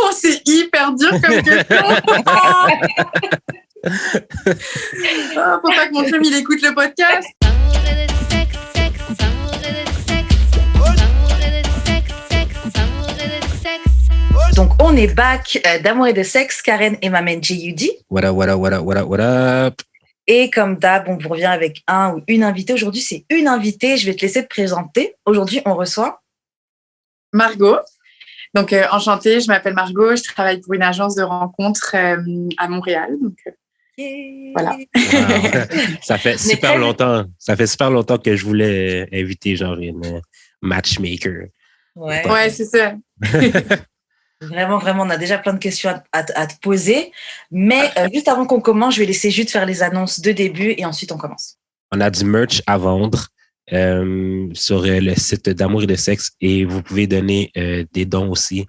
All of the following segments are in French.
Oh, c'est hyper dur comme question. Faut pas que mon chum il écoute le podcast. Donc, on est back d'amour et de sexe, Karen et ma main J.U.D. What up? Et comme d'hab, on vous revient avec un ou une invitée. Aujourd'hui, c'est une invitée. Je vais te laisser te présenter. Aujourd'hui, on reçoit Margot. Donc, enchantée, je m'appelle Margot. Je travaille pour une agence de rencontres à Montréal. Donc, voilà. Wow. Ça fait super longtemps. Ça fait super longtemps que je voulais inviter genre une matchmaker. Ouais, c'est ça. Vraiment, on a déjà plein de questions à te poser. Mais juste avant qu'on commence, je vais laisser Jude faire les annonces de début et ensuite on commence. On a du merch à vendre sur le site d'Amour et de Sexe et vous pouvez donner des dons aussi.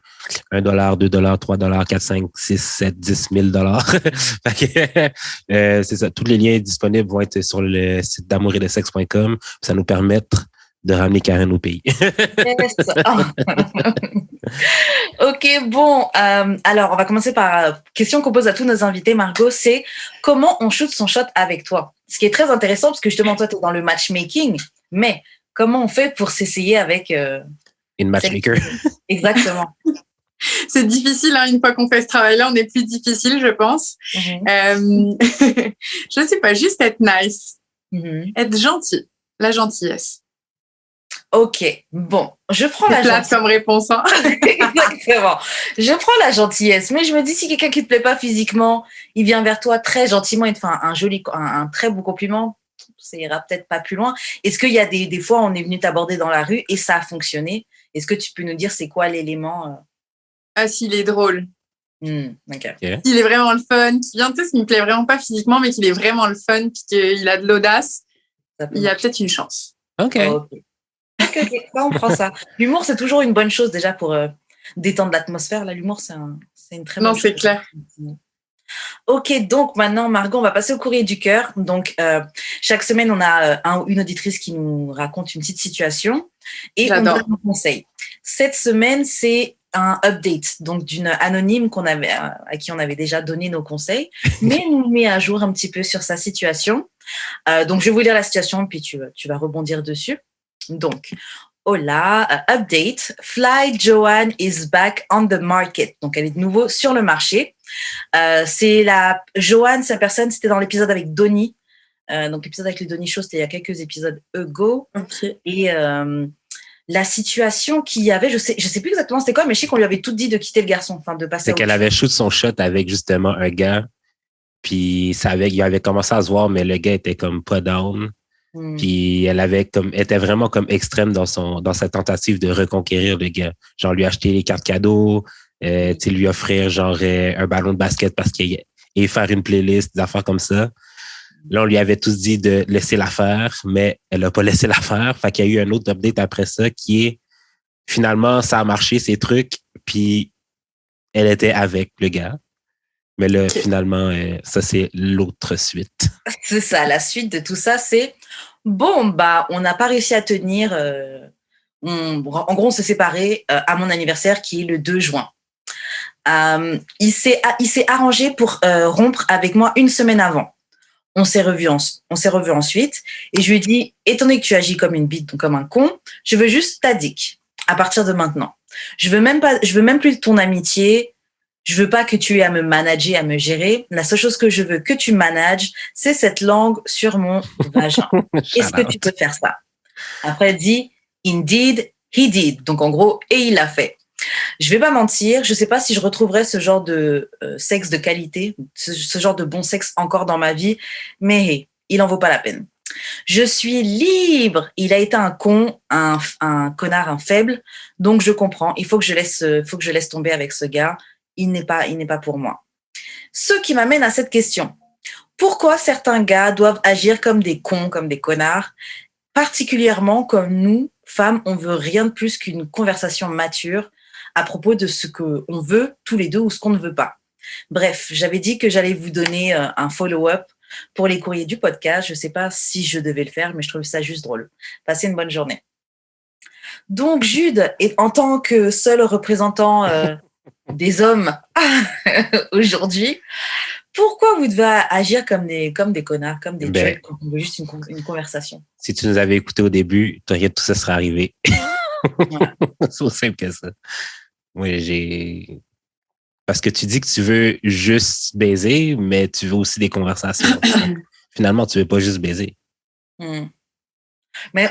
$1, $2, $3, 4, 5, 6, 7, 10 000 $. C'est ça. Tous les liens disponibles vont être sur le site d'amouretdesexe.com. Ça nous permettre de ramener Karen au pays. Yes. Ok, bon. Alors, on va commencer par question qu'on pose à tous nos invités, Margot, c'est comment on shoot son shot avec toi? Ce qui est très intéressant parce que justement, toi, tu es dans le matchmaking, mais comment on fait pour s'essayer avec... une matchmaker. Exactement. C'est difficile, hein, une fois qu'on fait ce travail-là, on est plus difficile, je pense. Je sais pas, juste être nice, être gentil, la gentillesse. Ok, bon, je prends la gentillesse. comme réponse. Hein. Exactement. Je prends la gentillesse, mais je me dis si quelqu'un qui te plaît pas physiquement, il vient vers toi très gentiment et te fait un très beau compliment, ça ira peut-être pas plus loin. Est-ce qu'il y a des fois on est venu t'aborder dans la rue et ça a fonctionné? Est-ce que tu peux nous dire c'est quoi l'élément Ah, s'il est drôle. Okay. S'il est vraiment le fun, qui vient, tu sais, ce qui me plaît vraiment pas physiquement, mais qu'il est vraiment le fun, puis qu'il a de l'audace, il y a peut-être une chance. Ok. Ok, on prend ça. L'humour, c'est toujours une bonne chose déjà pour détendre l'atmosphère. Là, l'humour, c'est une très bonne chose. Non, c'est clair. Ok, donc maintenant, Margot, on va passer au courrier du cœur. Donc, chaque semaine, on a un ou une auditrice qui nous raconte une petite situation et on donne un conseil. Cette semaine, c'est un update, donc d'une anonyme à qui on avait déjà donné nos conseils, mais nous met à jour un petit peu sur sa situation. Donc, je vais vous lire la situation, puis tu vas rebondir dessus. Donc, hola, update. Fly Joanne is back on the market. Donc, elle est de nouveau sur le marché. C'est Joanne, sa personne, c'était dans l'épisode avec Donnie. Donc, l'épisode avec le Donnie Show, c'était il y a quelques épisodes ago. Okay. Et la situation qu'il y avait, je sais plus exactement c'était quoi, mais je sais qu'on lui avait tout dit de quitter le garçon, enfin de passer. C'est qu'elle avait shoot son shot avec justement un gars, puis il avait commencé à se voir, mais le gars était comme pas down. Puis elle était vraiment comme extrême dans sa tentative de reconquérir le gars. Genre lui acheter les cartes cadeaux, lui offrir genre un ballon de basket et faire une playlist, des affaires comme ça. Là, on lui avait tous dit de laisser la faire, mais elle n'a pas laissé la faire. Fait qu'il y a eu un autre update après ça qui est finalement, ça a marché, ces trucs, puis elle était avec le gars. Mais là, finalement, ça, c'est l'autre suite. C'est ça, la suite de tout ça, c'est bon, on n'a pas réussi à tenir. En gros, on s'est séparés à mon anniversaire qui est le 2 juin. Il s'est arrangé pour rompre avec moi une semaine avant. On s'est revus ensuite et je lui ai dit, étant donné que tu agis comme une bite, donc comme un con, je veux juste ta dick à partir de maintenant. Je veux même plus de ton amitié. Je veux pas que tu aies à me manager, à me gérer. La seule chose que je veux que tu manages, c'est cette langue sur mon vagin. Est-ce que tu peux faire ça? Après, elle dit, indeed, he did. Donc, en gros, et il l'a fait. Je vais pas mentir, je sais pas si je retrouverai ce genre de sexe de qualité, ce genre de bon sexe encore dans ma vie, mais hey, il en vaut pas la peine. Je suis libre. Il a été un con, un connard, un faible. Donc, je comprends. Il faut que je laisse tomber avec ce gars. Il n'est pas pour moi. Ce qui m'amène à cette question. Pourquoi certains gars doivent agir comme des cons, comme des connards, particulièrement comme nous, femmes, on veut rien de plus qu'une conversation mature à propos de ce qu'on veut tous les deux ou ce qu'on ne veut pas. Bref, j'avais dit que j'allais vous donner un follow-up pour les courriers du podcast. Je ne sais pas si je devais le faire, mais je trouve ça juste drôle. Passez une bonne journée. Donc, Jude, en tant que seul représentant des hommes aujourd'hui, pourquoi vous devez agir comme des connards, comme des jerks, quand on veut juste une conversation? Si tu nous avais écoutés au début, t'aurais tout ça serait arrivé. Voilà. C'est aussi simple que ça. Moi, parce que tu dis que tu veux juste baiser, mais tu veux aussi des conversations. Finalement, tu veux pas juste baiser. Mais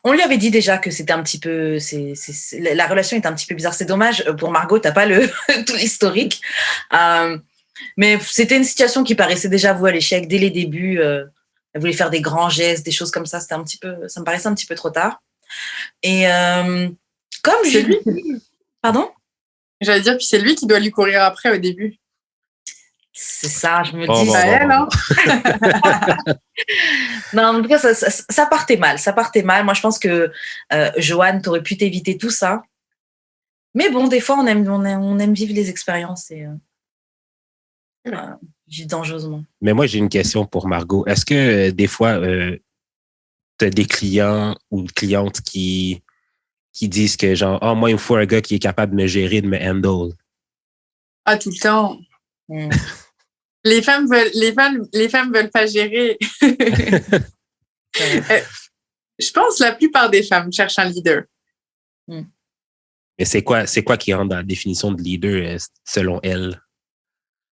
on lui avait dit déjà que c'était un petit peu, la relation est un petit peu bizarre. C'est dommage pour Margot, t'as pas tout l'historique. Mais c'était une situation qui paraissait déjà vouée à l'échec dès les débuts. Elle voulait faire des grands gestes, des choses comme ça. Ça me paraissait un petit peu trop tard. Et comme c'est lui. Pardon? J'allais dire, puis c'est lui qui doit lui courir après au début. C'est ça, je me dis. Elle, hein. Non, en tout cas, ça partait mal. Ça partait mal. Moi, je pense que Joanne, t'aurais pu t'éviter tout ça. Mais bon, des fois, on aime vivre les expériences et vivre dangereusement. Mais moi, j'ai une question pour Margot. Est-ce que des fois, tu as des clients ou clientes qui disent que genre, oh, moi, il me faut un gars qui est capable de me gérer, de me handle? Ah, tout le temps. Les femmes veulent pas gérer. Je pense que la plupart des femmes cherchent un leader. Mais c'est quoi qui rentre dans la définition de leader selon elle?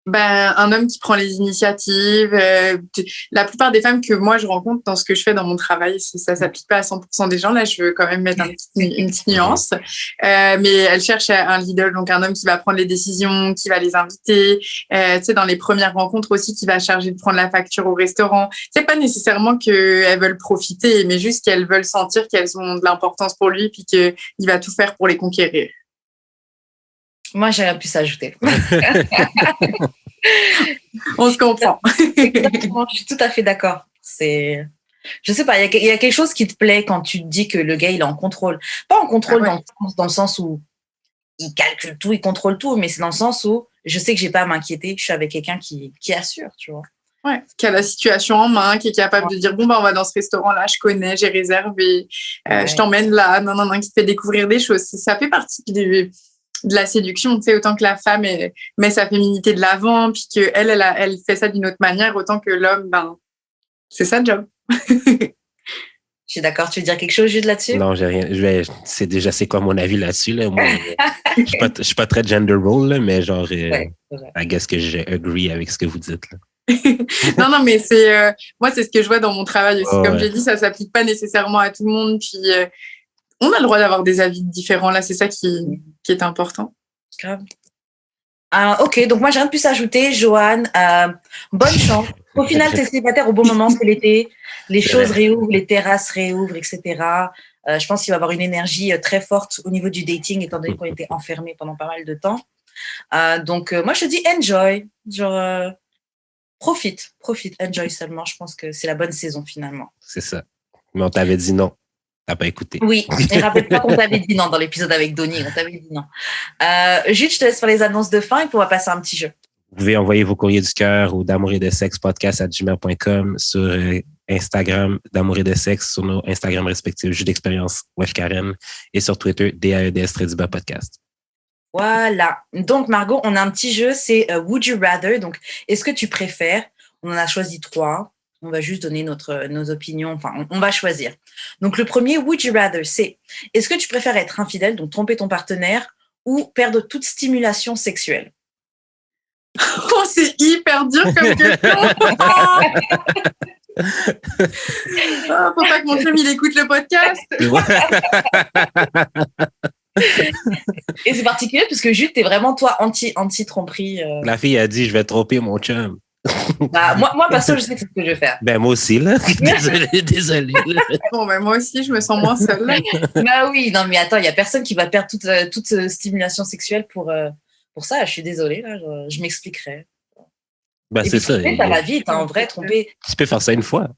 Ben, un homme qui prend les initiatives. La plupart des femmes que moi je rencontre dans ce que je fais dans mon travail, ça s'applique pas à 100% des gens. Là, je veux quand même mettre une petite nuance. Mais elles cherchent un leader, donc un homme qui va prendre les décisions, qui va les inviter. Tu sais, dans les premières rencontres aussi, qui va charger de prendre la facture au restaurant. C'est pas nécessairement qu'elles veulent profiter, mais juste qu'elles veulent sentir qu'elles ont de l'importance pour lui, puis qu'il va tout faire pour les conquérir. Moi, j'ai rien pu s'ajouter. On se comprend. Exactement, je suis tout à fait d'accord. Je sais pas, il y a quelque chose qui te plaît quand tu te dis que le gars, il est en contrôle. Pas en contrôle dans le sens où il calcule tout, il contrôle tout, mais c'est dans le sens où je sais que j'ai pas à m'inquiéter, je suis avec quelqu'un qui assure, tu vois. Ouais, qui a la situation en main, qui est capable de dire, bon, on va dans ce restaurant-là, je connais, j'ai réservé, je t'emmène là, non, qui te fait découvrir des choses. Ça fait partie de la séduction, tu sais, autant que la femme met sa féminité de l'avant, puis qu'elle elle fait ça d'une autre manière, autant que l'homme, c'est sa job. Je suis d'accord. Tu veux dire quelque chose, Jude, là-dessus? Non, j'ai rien. C'est quoi mon avis là-dessus, là. Moi, je suis pas très gender role, là, mais genre, I guess que j'ai agree avec ce que vous dites, là. non, mais moi, c'est ce que je vois dans mon travail aussi. Comme j'ai dit, ça s'applique pas nécessairement à tout le monde, puis on a le droit d'avoir des avis différents. Là, c'est ça qui est important. Grave. Ok, donc moi, j'ai rien de plus à ajouter. Joanne, bonne chance. Au final, t'es célibataire au bon moment, c'est l'été. Les choses réouvrent, les terrasses réouvrent, etc. Je pense qu'il va y avoir une énergie très forte au niveau du dating, étant donné qu'on était enfermés pendant pas mal de temps. Donc, moi, je dis enjoy. Genre, profite, enjoy seulement. Je pense que c'est la bonne saison, finalement. C'est ça. Mais on t'avait dit non. T'as pas écouté. Oui, et rappelle-toi qu'on t'avait dit non dans l'épisode avec Donnie, on t'avait dit non. Jude, je te laisse faire les annonces de fin et puis on va passer à un petit jeu. Vous pouvez envoyer vos courriers du cœur ou d'amour et de sexe podcast@gmail.com, sur Instagram d'amour et de sexe, sur nos Instagram respectifs Jude d'expérience Wesh Karen et sur Twitter DAEDS podcast. Voilà. Donc Margot, on a un petit jeu, c'est Would You Rather. Donc, est-ce que tu préfères? On en a choisi 3. On va juste donner nos opinions. Enfin, on va choisir. Donc, le premier, Would you rather, c'est est-ce que tu préfères être infidèle, donc tromper ton partenaire, ou perdre toute stimulation sexuelle? Oh, c'est hyper dur comme question. Faut pas que mon chum il écoute le podcast. Et c'est particulier parce que Jude, t'es vraiment toi anti-tromperie. La fille a dit je vais tromper mon chum. Moi, perso, je sais ce que je vais faire. Ben, moi aussi, là. Désolé. Bon, ben, moi aussi, je me sens moins seule. Là. Bah oui, non, mais attends, il n'y a personne qui va perdre toute stimulation sexuelle pour ça. Je suis désolée, là, je m'expliquerai. Ben, c'est ça. Ça va vite, en vrai, tromper. Tu peux faire ça une fois.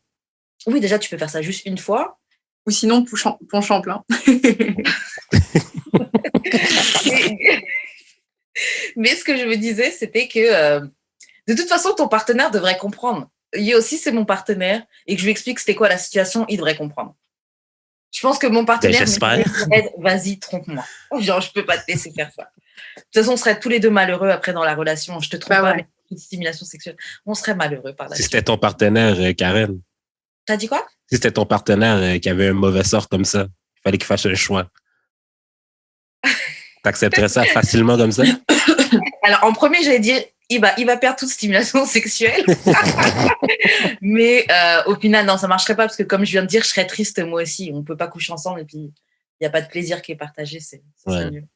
Oui, déjà, tu peux faire ça juste une fois. Ou sinon, penchant plein. Mais ce que je me disais, c'était que de toute façon, ton partenaire devrait comprendre. Lui aussi, c'est mon partenaire, et que je lui explique c'était quoi la situation, il devrait comprendre. Je pense que mon partenaire j'espère. me dit, vas-y, trompe-moi. Genre, je peux pas te laisser faire ça. De toute façon, on serait tous les deux malheureux après dans la relation. Je te trompe pas, mais une stimulation sexuelle. On serait malheureux par la suite. Si c'était ton partenaire, Karen. T'as dit quoi? Si c'était ton partenaire qui avait un mauvais sort comme ça, il fallait qu'il fasse un choix. T'accepterais ça facilement comme ça? Alors, en premier, j'allais dire, il va perdre toute stimulation sexuelle. Mais au final, non, ça marcherait pas parce que comme je viens de dire, je serais triste moi aussi. On peut pas coucher ensemble et puis il n'y a pas de plaisir qui est partagé. C'est nul.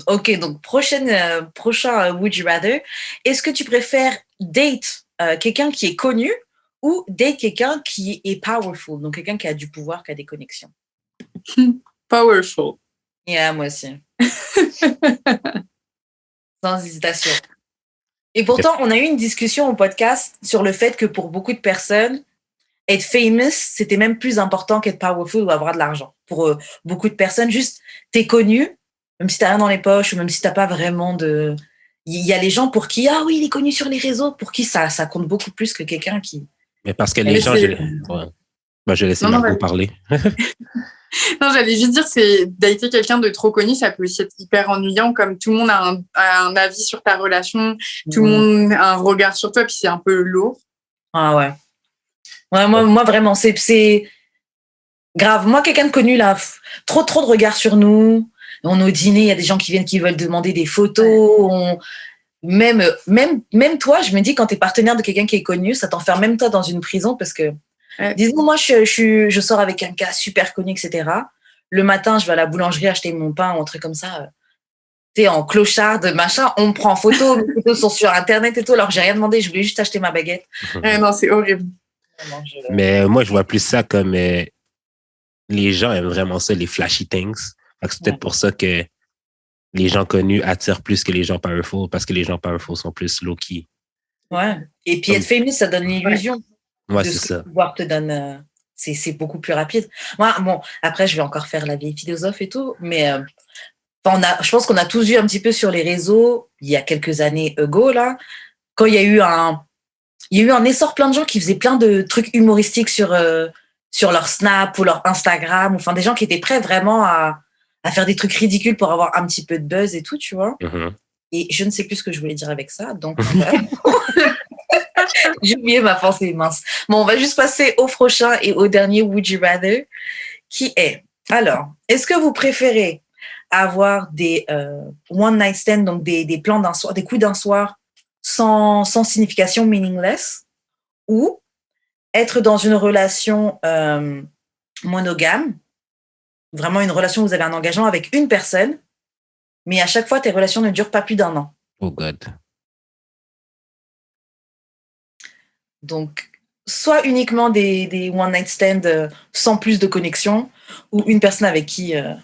Ok, donc prochain Would You Rather. Est-ce que tu préfères date quelqu'un qui est connu ou date quelqu'un qui est powerful, donc quelqu'un qui a du pouvoir, qui a des connexions? Powerful. Yeah, moi aussi. Sans hésitation. Et pourtant, on a eu une discussion au podcast sur le fait que pour beaucoup de personnes, être famous, c'était même plus important qu'être powerful ou avoir de l'argent. Pour beaucoup de personnes, juste, t'es connu, même si t'as rien dans les poches ou même si t'as pas vraiment de... Il y a les gens pour qui, ah oui, il est connu sur les réseaux, pour qui ça compte beaucoup plus que quelqu'un qui... Mais parce que les gens... je vais laisser Margot parler. Non, j'allais juste dire, c'est dater quelqu'un de trop connu, ça peut aussi être hyper ennuyant, comme tout le monde a un avis sur ta relation, tout le monde a un regard sur toi, puis c'est un peu lourd. Ah ouais. Ouais, moi vraiment, c'est grave. Moi, quelqu'un de connu, là, trop de regards sur nous. On est au dîner, il y a des gens qui viennent, qui veulent demander des photos. Même toi, je me dis, quand tu es partenaire de quelqu'un qui est connu, ça t'enferme même toi dans une prison parce que, disons, moi, je sors avec un gars super connu, etc. Le matin, je vais à la boulangerie acheter mon pain ou un truc comme ça. T'es en clochard, machin. On me prend en photo, mes photos sont sur Internet et tout. Alors, j'ai rien demandé, je voulais juste acheter ma baguette. Non, c'est horrible. Mais moi, je vois plus ça comme les gens aiment vraiment ça, les flashy things. C'est peut-être pour ça que les gens connus attirent plus que les gens powerful, parce que les gens powerful sont plus low-key. Ouais. Et puis être famous, ça donne l'illusion. Ouais, c'est ça. Le pouvoir te donne, c'est beaucoup plus rapide. Moi, bon, après, je vais encore faire la vieille philosophe et tout, mais je pense qu'on a tous vu un petit peu sur les réseaux, il y a quelques années ago, là, quand il y a eu un essor, plein de gens qui faisaient plein de trucs humoristiques sur leur Snap ou leur Instagram, enfin des gens qui étaient prêts vraiment à faire des trucs ridicules pour avoir un petit peu de buzz et tout, tu vois. Mm-hmm. Et je ne sais plus ce que je voulais dire avec ça, donc j'ai oublié ma pensée, mince. Bon, on va juste passer au prochain et au dernier Would You Rather, qui est, alors, est-ce que vous préférez avoir des one night stand, donc des plans d'un soir, des coups d'un soir sans signification, meaningless, ou être dans une relation monogame, vraiment une relation où vous avez un engagement avec une personne, mais à chaque fois, tes relations ne durent pas plus d'1 an. Oh God. Donc, soit uniquement des one night stand sans plus de connexion, ou une personne avec qui il y a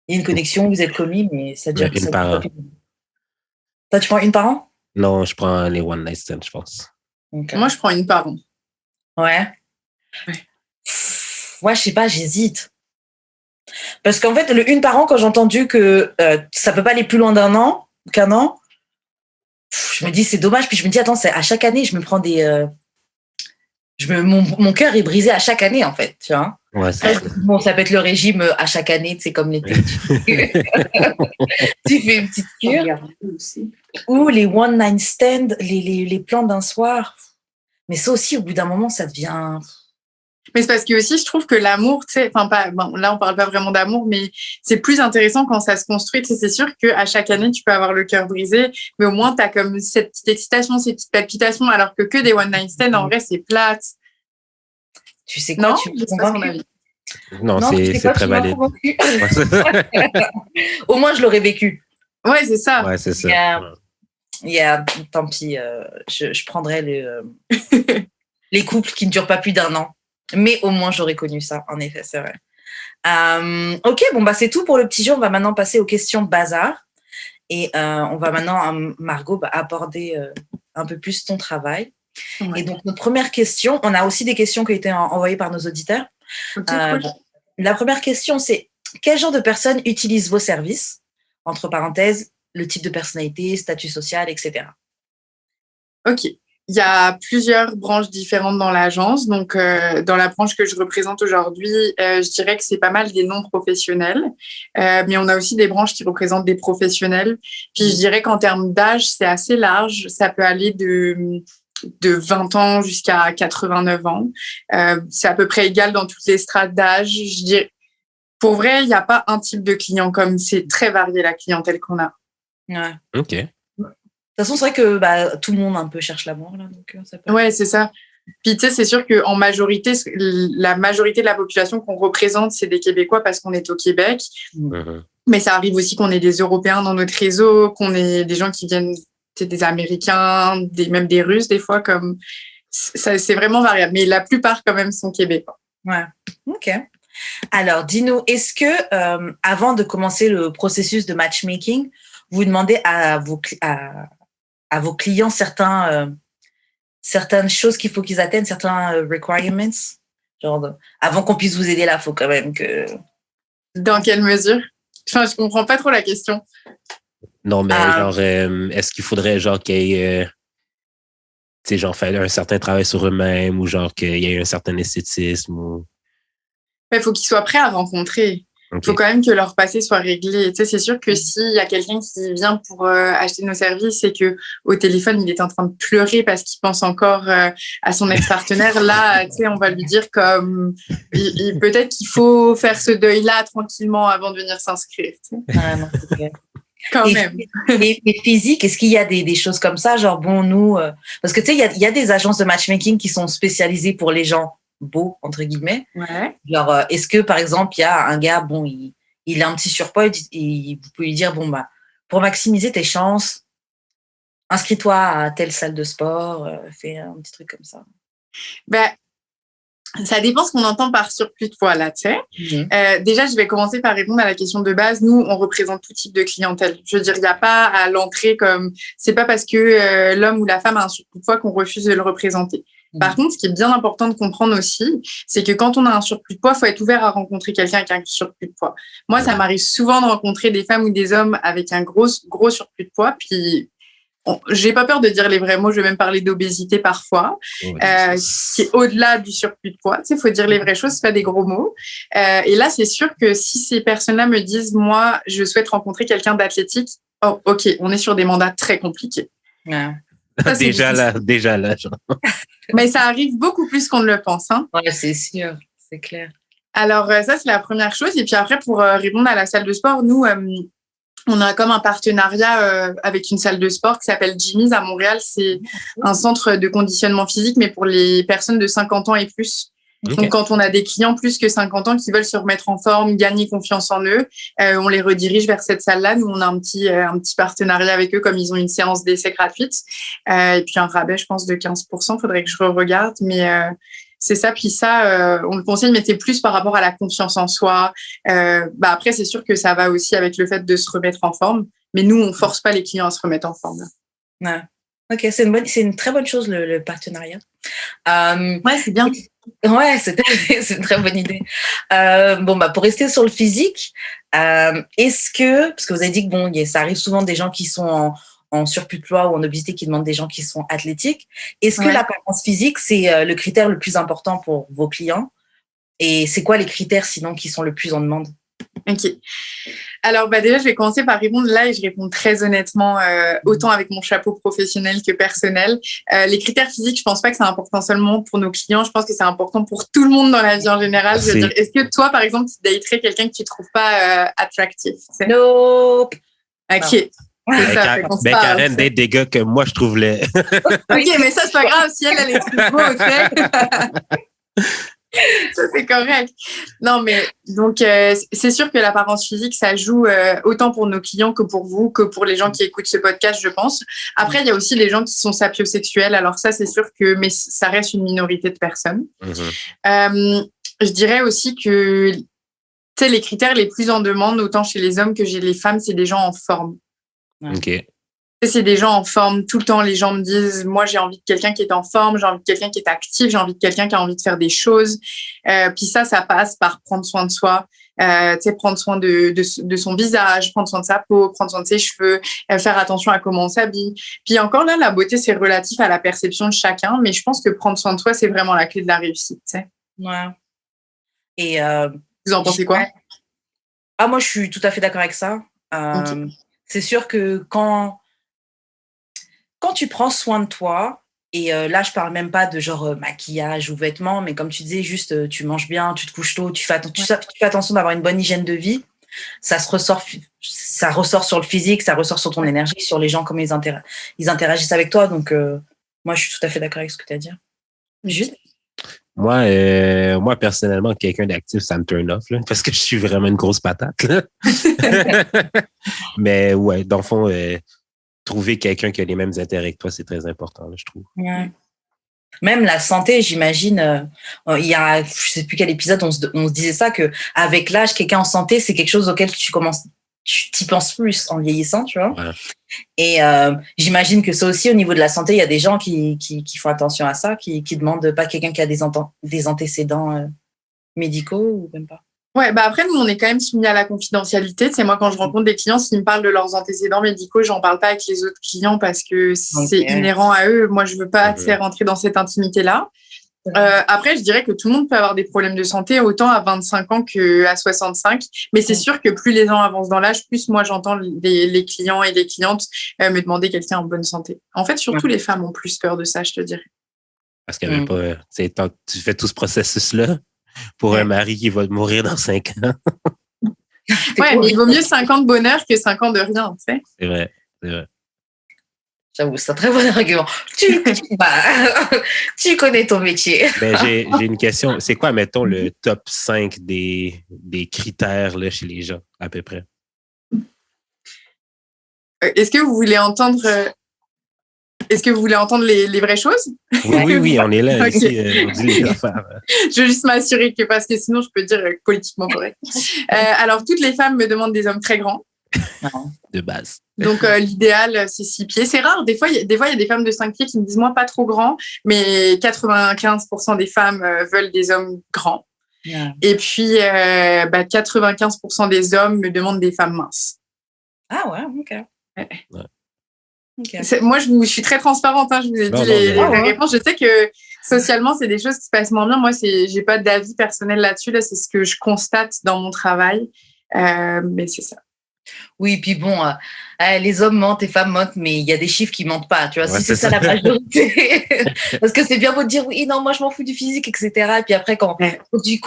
une connexion, vous êtes commis, mais ça dure une par an. Toi, tu prends une par an? Non, je prends les one night stand, je pense. Okay. Moi, je prends une par an. Ouais. Ouais, je sais pas, j'hésite. Parce qu'en fait, le une par an, quand j'ai entendu que ça peut pas aller plus loin qu'un an, je me dis c'est dommage. Puis je me dis attends, c'est à chaque année, je me prends des. Mon cœur est brisé à chaque année en fait, tu vois. Ouais, bon, ça peut être le régime à chaque année, tu sais, comme l'été. Tu fais une petite cure. Ou les one night stand, les plans d'un soir. Mais ça aussi, au bout d'un moment, ça devient. Mais c'est parce que aussi, je trouve que l'amour, tu sais, là, on parle pas vraiment d'amour, mais c'est plus intéressant quand ça se construit. Tu sais, c'est sûr qu'à chaque année, tu peux avoir le cœur brisé, mais au moins, tu as comme cette petite excitation, ces petites palpitations, alors que des one night stand, en vrai, c'est plate. Tu sais quoi, non, tu me convaincs mon avis. Non, c'est très valide. Au moins, je l'aurais vécu. Ouais, c'est ça. Ouais, c'est ça. Tant pis, je prendrais les couples qui ne durent pas plus d'1 an. Mais au moins, j'aurais connu ça, en effet, c'est vrai. Ok, bon, bah, c'est tout pour le petit jeu. On va maintenant passer aux questions bazar. Et on va maintenant, Margot, aborder un peu plus ton travail. Ouais. Et donc, notre première question, on a aussi des questions qui ont été envoyées par nos auditeurs. Okay, cool. La première question, c'est quel genre de personnes utilisent vos services? Entre parenthèses, le type de personnalité, statut social, etc. Ok. Il y a plusieurs branches différentes dans l'agence. Donc, dans la branche que je représente aujourd'hui, je dirais que c'est pas mal des non-professionnels. Mais on a aussi des branches qui représentent des professionnels. Puis, je dirais qu'en termes d'âge, c'est assez large. Ça peut aller de 20 ans jusqu'à 89 ans. C'est à peu près égal dans toutes les strates d'âge. Je dirais, pour vrai, il n'y a pas un type de client comme c'est très varié la clientèle qu'on a. Ouais. OK. De toute façon, c'est vrai que tout le monde un peu cherche l'amour. Là, donc, ça peut... Ouais, c'est ça. Puis, tu sais, c'est sûr qu'en majorité, la majorité de la population qu'on représente, c'est des Québécois parce qu'on est au Québec. Mm-hmm. Mais ça arrive aussi qu'on ait des Européens dans notre réseau, qu'on ait des gens qui viennent, des Américains, même des Russes, des fois. Comme ça, c'est vraiment variable. Mais la plupart, quand même, sont Québécois. Ouais. OK. Alors, dis-nous, est-ce que, avant de commencer le processus de matchmaking, vous demandez à vos clients certaines choses qu'il faut qu'ils atteignent, certains requirements, genre avant qu'on puisse vous aider là, il faut quand même que. Dans quelle mesure? Enfin, je comprends pas trop la question. Non, mais genre, est-ce qu'il faudrait genre qu'il y ait, tu sais, genre faire un certain travail sur eux-mêmes ou genre qu'il y ait un certain esthétisme ou. Il faut qu'ils soient prêts à rencontrer. Il faut quand même que leur passé soit réglé. Tu sais, c'est sûr que s'il y a quelqu'un qui vient pour acheter nos services et que au téléphone, il est en train de pleurer parce qu'il pense encore à son ex-partenaire, là, tu sais, on va lui dire comme peut-être qu'il faut faire ce deuil-là tranquillement avant de venir s'inscrire. Tu sais. Vraiment, okay. Quand même. Et physique, est-ce qu'il y a des choses comme ça, genre bon, nous, parce que tu sais, il y a des agences de matchmaking qui sont spécialisées pour les gens beau entre guillemets. Ouais. Genre, est-ce que par exemple il y a un gars, bon, il a un petit surpoids et vous pouvez lui dire bon bah pour maximiser tes chances, inscris-toi à telle salle de sport, fais un petit truc comme ça. Ben, ça dépend ce qu'on entend par surplus de poids là, tu sais. Déjà, je vais commencer par répondre à la question de base. Nous, on représente tout type de clientèle. Je veux dire, il n'y a pas à l'entrée comme c'est pas parce que l'homme ou la femme a un surplus de poids qu'on refuse de le représenter. Par contre, ce qui est bien important de comprendre aussi, c'est que quand on a un surplus de poids, il faut être ouvert à rencontrer quelqu'un qui a un surplus de poids. Moi, ça m'arrive souvent de rencontrer des femmes ou des hommes avec un gros surplus de poids. Puis, j'ai pas peur de dire les vrais mots. Je vais même parler d'obésité parfois, qui est au-delà du surplus de poids. Tu sais, faut dire les vraies choses, c'est pas des gros mots. Et là, c'est sûr que si ces personnes-là me disent, moi, je souhaite rencontrer quelqu'un d'athlétique, oh, ok, on est sur des mandats très compliqués. Ouais. Ça, déjà là, genre. Mais ça arrive beaucoup plus qu'on ne le pense. Hein. Ouais, c'est sûr, c'est clair. Alors, ça, c'est la première chose. Et puis après, pour répondre à la salle de sport, nous, on a comme un partenariat avec une salle de sport qui s'appelle Jimmy's à Montréal. C'est un centre de conditionnement physique, mais pour les personnes de 50 ans et plus. Okay. Donc, quand on a des clients plus que 50 ans qui veulent se remettre en forme, gagner confiance en eux, on les redirige vers cette salle-là. Nous, on a un petit partenariat avec eux, comme ils ont une séance d'essai gratuite. Et puis, un rabais, je pense, de 15%. Faudrait que je regarde. Mais c'est ça. Puis ça, on le conseille, mais c'est plus par rapport à la confiance en soi. Après, c'est sûr que ça va aussi avec le fait de se remettre en forme. Mais nous, on force pas les clients à se remettre en forme. Ouais. Ok, c'est une très bonne chose, le partenariat. Ouais, c'est bien. Ouais, c'est une très bonne idée. Pour rester sur le physique, est-ce que, parce que vous avez dit que bon, ça arrive souvent des gens qui sont en surplus de poids ou en obésité qui demandent des gens qui sont athlétiques, est-ce que l'apparence physique, c'est le critère le plus important pour vos clients? Et c'est quoi les critères sinon qui sont le plus en demande? Ok. Alors, déjà, je vais commencer par répondre là et je réponds très honnêtement, autant avec mon chapeau professionnel que personnel. Les critères physiques, je pense pas que c'est important seulement pour nos clients. Je pense que c'est important pour tout le monde dans la vie en général. Je veux dire, est-ce que toi, par exemple, tu daterais quelqu'un que tu trouves pas attractif? Nope. Ok. Karen date des gars que moi, je trouve les... Ok, mais ça, c'est pas grave. Si elle est trop beau, tu sais. Ça, c'est correct. Non, mais donc, c'est sûr que l'apparence physique, ça joue autant pour nos clients que pour vous, que pour les gens qui écoutent ce podcast, je pense. Après, il y a aussi les gens qui sont sapiosexuels. Alors ça, c'est sûr que, mais ça reste une minorité de personnes. Je dirais aussi que, tu sais, les critères les plus en demande, autant chez les hommes que chez les femmes, c'est des gens en forme. OK. C'est des gens en forme tout le temps. Les gens me disent, moi, j'ai envie de quelqu'un qui est en forme, j'ai envie de quelqu'un qui est actif, j'ai envie de quelqu'un qui a envie de faire des choses. Puis ça passe par prendre soin de soi, prendre soin de son visage, prendre soin de sa peau, prendre soin de ses cheveux, faire attention à comment on s'habille. Puis encore là, la beauté, c'est relatif à la perception de chacun, mais je pense que prendre soin de soi, c'est vraiment la clé de la réussite. Ouais. Et vous en pensez quoi? Moi, je suis tout à fait d'accord avec ça. Okay. C'est sûr que quand tu prends soin de toi, et là, je parle même pas de genre maquillage ou vêtements, mais comme tu disais, juste tu manges bien, tu te couches tôt, tu fais attention d'avoir une bonne hygiène de vie, ça ressort sur le physique, ça ressort sur ton énergie, sur les gens, comment ils interagissent avec toi. Donc, moi, je suis tout à fait d'accord avec ce que tu as dit. Juste. Moi, personnellement, quelqu'un d'actif, ça me turn off, là, parce que je suis vraiment une grosse patate. Là. Mais ouais, dans le fond, trouver quelqu'un qui a les mêmes intérêts que toi, c'est très important, là, je trouve. Ouais. Même la santé, j'imagine, il y a, je sais plus quel épisode, on se disait ça, qu'avec l'âge, quelqu'un en santé, c'est quelque chose auquel tu t'y penses plus en vieillissant, tu vois. Ouais. Et j'imagine que ça aussi, au niveau de la santé, il y a des gens qui font attention à ça, qui demandent pas quelqu'un qui a des antécédents médicaux ou même pas. Ouais, bah après, nous, on est quand même soumis à la confidentialité. C'est moi, quand je rencontre des clients, s'ils me parlent de leurs antécédents médicaux, j'en parle pas avec les autres clients parce que c'est inhérent à eux. Moi, je veux pas rentrer dans cette intimité-là. Après, je dirais que tout le monde peut avoir des problèmes de santé, autant à 25 ans qu'à 65. Mais c'est sûr que plus les gens avancent dans l'âge, plus moi, j'entends les clients et les clientes me demander quelqu'un en bonne santé. En fait, surtout les femmes ont plus peur de ça, je te dirais. Parce qu'il n'y avait pas... Tu fais tout ce processus-là pour un mari qui va mourir dans 5 ans. Ouais, mais il vaut mieux 5 ans de bonheur que 5 ans de rien, tu sais. C'est vrai, c'est vrai. J'avoue, c'est un très bon argument. Tu connais ton métier. Ben, j'ai une question. C'est quoi, mettons, le top 5 des critères là, chez les gens, à peu près? Est-ce que vous voulez entendre les vraies choses? Oui, on est là. Okay. Ici, on dit les affaires. Je veux juste m'assurer que, parce que sinon, je peux dire politiquement correct. Alors, toutes les femmes me demandent des hommes très grands. De base. Donc, l'idéal, c'est 6 pieds. C'est rare. Des fois, il y a des femmes de 5 pieds qui me disent, moi, pas trop grand, mais 95% des femmes veulent des hommes grands. Yeah. Et puis, 95% des hommes me demandent des femmes minces. Ah ouais, OK. Ouais. Okay. Moi, je suis très transparente. Hein, je vous ai dit les réponses. Je sais que socialement, c'est des choses qui se passent moins bien. Moi, j'ai pas d'avis personnel là-dessus. Là, c'est ce que je constate dans mon travail. Mais c'est ça. Oui, puis bon, les hommes mentent et femmes mentent, mais il y a des chiffres qui mentent pas, tu vois, si c'est ça la majorité. Parce que c'est bien beau de dire, oui, non, moi, je m'en fous du physique, etc. Et puis après, quand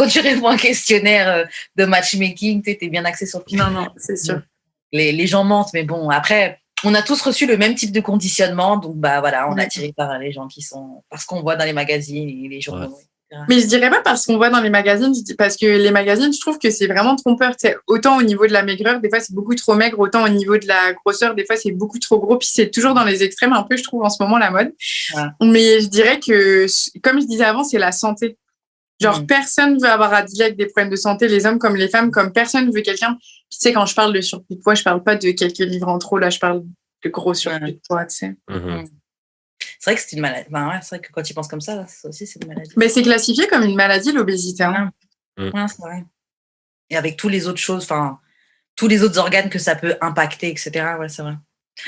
tu réponds à un questionnaire de matchmaking, tu es bien axé sur le physique. Non, c'est sûr. Les gens mentent, mais bon, après, on a tous reçu le même type de conditionnement, donc bah voilà, on est attiré par les gens qui sont... Parce qu'on voit dans les magazines et les journaux. Ouais. Mais je dirais pas parce qu'on voit dans les magazines, parce que les magazines, je trouve que c'est vraiment trompeur. T'sais, autant au niveau de la maigreur, des fois c'est beaucoup trop maigre, autant au niveau de la grosseur, des fois c'est beaucoup trop gros. Puis c'est toujours dans les extrêmes un peu, je trouve, en ce moment, la mode. Ouais. Mais je dirais que, comme je disais avant, c'est la santé. Genre, personne veut avoir à dealer avec des problèmes de santé, les hommes comme les femmes, comme personne veut quelqu'un. Puis tu sais, quand je parle de surplus de poids, je parle pas de quelques livres en trop, là, je parle de gros surplus de poids, tu sais. C'est vrai que c'est une maladie. Ben ouais, c'est vrai que quand tu penses comme ça aussi, c'est une maladie. Mais c'est classifié comme une maladie, l'obésité. Hein. Ouais, c'est vrai. Et avec tous les autres choses, enfin, tous les autres organes que ça peut impacter, etc. Ouais, c'est vrai.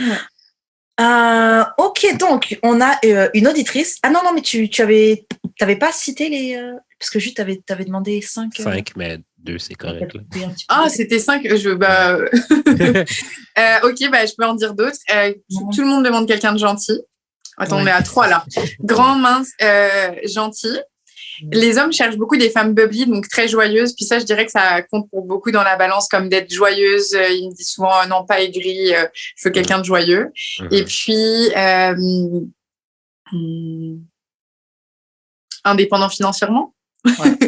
Ouais. Ok, donc, on a une auditrice. Ah non, mais tu avais pas cité les... parce que juste, tu avais demandé 5. 5, mais 2, c'est correct. C'était 5. Ok, je peux en dire d'autres. Tout le monde demande quelqu'un de gentil. Attends, on est à 3 là. Grand, mince, gentil. Les hommes cherchent beaucoup des femmes bubbly, donc très joyeuses. Puis ça, je dirais que ça compte pour beaucoup dans la balance, comme d'être joyeuse. Ils me disent souvent, non, pas aigri, je veux quelqu'un de joyeux. Et puis, indépendant financièrement. Ouais.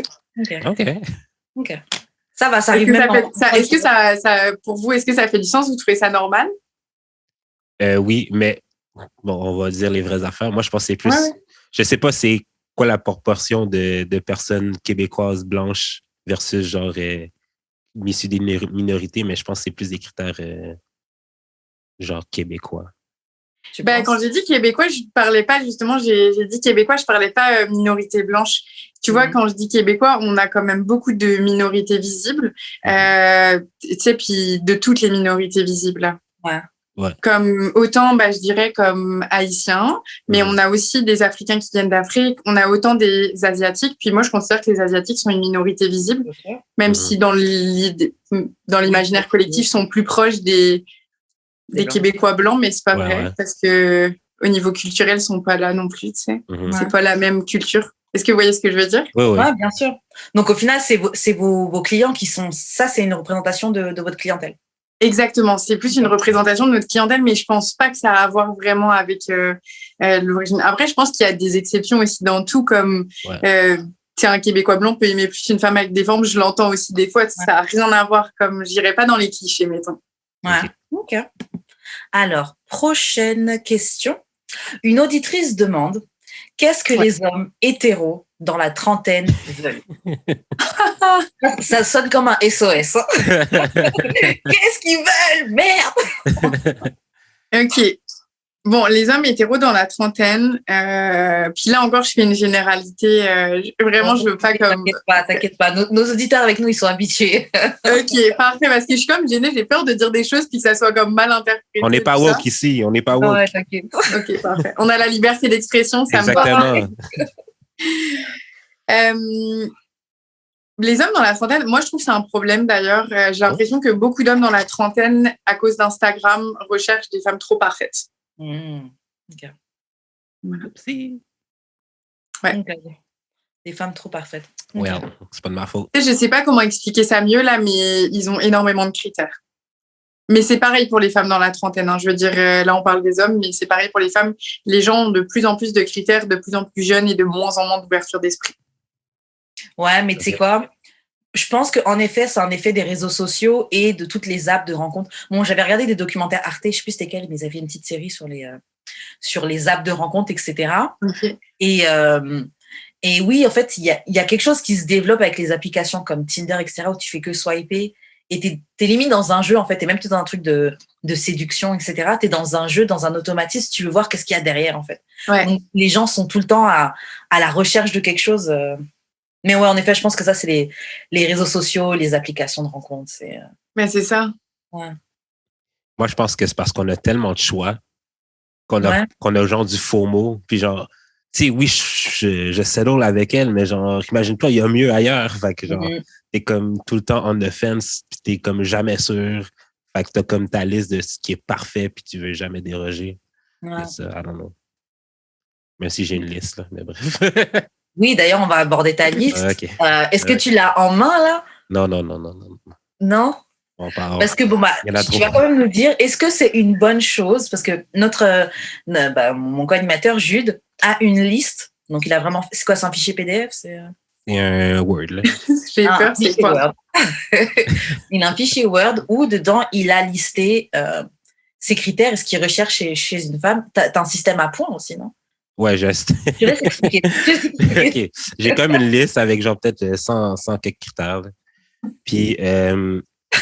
OK. Ça va, ça arrive même. Est-ce que ça, pour vous, est-ce que ça fait du sens? Vous trouvez ça normal? Oui, mais bon, on va dire les vraies affaires. Moi, je pense que c'est plus... Ouais. Je sais pas c'est quoi la proportion de personnes québécoises blanches versus genre issues des minorités, mais je pense que c'est plus des critères genre québécois. Quand j'ai dit québécois, je parlais pas justement, j'ai dit québécois, je parlais pas minorité blanche. Tu vois, quand je dis québécois, on a quand même beaucoup de minorités visibles, tu sais, puis de toutes les minorités visibles. Ouais. Ouais. Comme autant, je dirais comme haïtiens, mais on a aussi des Africains qui viennent d'Afrique, on a autant des Asiatiques. Puis moi, je considère que les Asiatiques sont une minorité visible, même si dans l'imaginaire collectif, sont plus proches des Québécois blancs, mais c'est pas vrai parce que au niveau culturel, ils sont pas là non plus, tu sais. C'est pas la même culture. Est-ce que vous voyez ce que je veux dire? Oui, bien sûr. Donc au final, c'est vos clients qui sont. Ça, c'est une représentation de votre clientèle. Exactement, c'est plus une représentation de notre clientèle, mais je pense pas que ça a à voir vraiment avec l'origine. Après, je pense qu'il y a des exceptions aussi dans tout, comme un Québécois blanc peut aimer plus une femme avec des formes, je l'entends aussi des fois, ça n'a rien à voir, comme j'irais pas dans les clichés, mettons. Ouais. Ok. Alors, prochaine question. Une auditrice demande: qu'est-ce que les hommes hétéros dans la trentaine veulent? Ça sonne comme un SOS. Hein. Qu'est-ce qu'ils veulent? Merde! Ok. Bon, les hommes hétéros dans la trentaine, puis là encore, je fais une généralité. Vraiment, je veux pas comme... T'inquiète pas. Nos auditeurs avec nous, ils sont habitués. Ok, parfait, parce que je suis comme gênée, j'ai peur de dire des choses puis que ça soit comme mal interprété. On n'est pas woke ici, on n'est pas woke. Ouais, t'inquiète. Ok, parfait. On a la liberté d'expression, ça Exactement. me va. Les hommes dans la trentaine, moi, je trouve que c'est un problème d'ailleurs. J'ai l'impression que beaucoup d'hommes dans la trentaine, à cause d'Instagram, recherchent des femmes trop parfaites. Ok. Voilà. Ouais. Okay. Des femmes trop parfaites. Ouais, c'est pas de ma faute. Je sais pas comment expliquer ça mieux là, mais ils ont énormément de critères. Mais c'est pareil pour les femmes dans la trentaine. Hein. Je veux dire, là, on parle des hommes, mais c'est pareil pour les femmes. Les gens ont de plus en plus de critères, de plus en plus jeunes et de moins en moins d'ouverture d'esprit. Ouais, mais tu sais quoi? Je pense qu'en effet, c'est un effet des réseaux sociaux et de toutes les apps de rencontres. Bon, j'avais regardé des documentaires Arte, je sais plus c'était quel, mais ils avaient une petite série sur les apps de rencontres, etc. Okay. Et oui, en fait, il y a quelque chose qui se développe avec les applications comme Tinder, etc., où tu fais que swiper et t'es limite dans un jeu, en fait, t'es même tout dans un truc de séduction, etc. T'es dans un jeu, dans un automatisme, tu veux voir qu'est-ce qu'il y a derrière, en fait. Ouais. Donc, les gens sont tout le temps à la recherche de quelque chose. Mais ouais, en effet, je pense que ça, c'est les réseaux sociaux, les applications de rencontres. Mais c'est ça. Ouais. Moi, je pense que c'est parce qu'on a tellement de choix qu'on a genre du FOMO. Puis genre, tu sais, oui, je settle avec elle, mais genre, imagine-toi, il y a mieux ailleurs. Fait que genre, t'es comme tout le temps on the fence, puis t'es comme jamais sûr. Fait que t'as comme ta liste de ce qui est parfait, puis tu veux jamais déroger. Ouais. C'est ça, I don't know. Même si j'ai une liste, là, mais bref. Oui, d'ailleurs, on va aborder ta liste. Okay. Est-ce que tu l'as en main, là? Non. Non? Parce que, bon, tu vas quand même nous dire, est-ce que c'est une bonne chose? Parce que mon co-animateur, Jude, a une liste. Donc, il a vraiment... C'est quoi, c'est un fichier PDF? C'est un Word, là. J'ai peur, c'est quoi? Il a un fichier Word où, dedans, il a listé ses critères et ce qu'il recherche chez une femme. T'as un système à points aussi, non? Ouais, je laisse expliquer. Okay. J'ai quand même une liste avec genre peut-être 100 quelques critères. Là. Puis,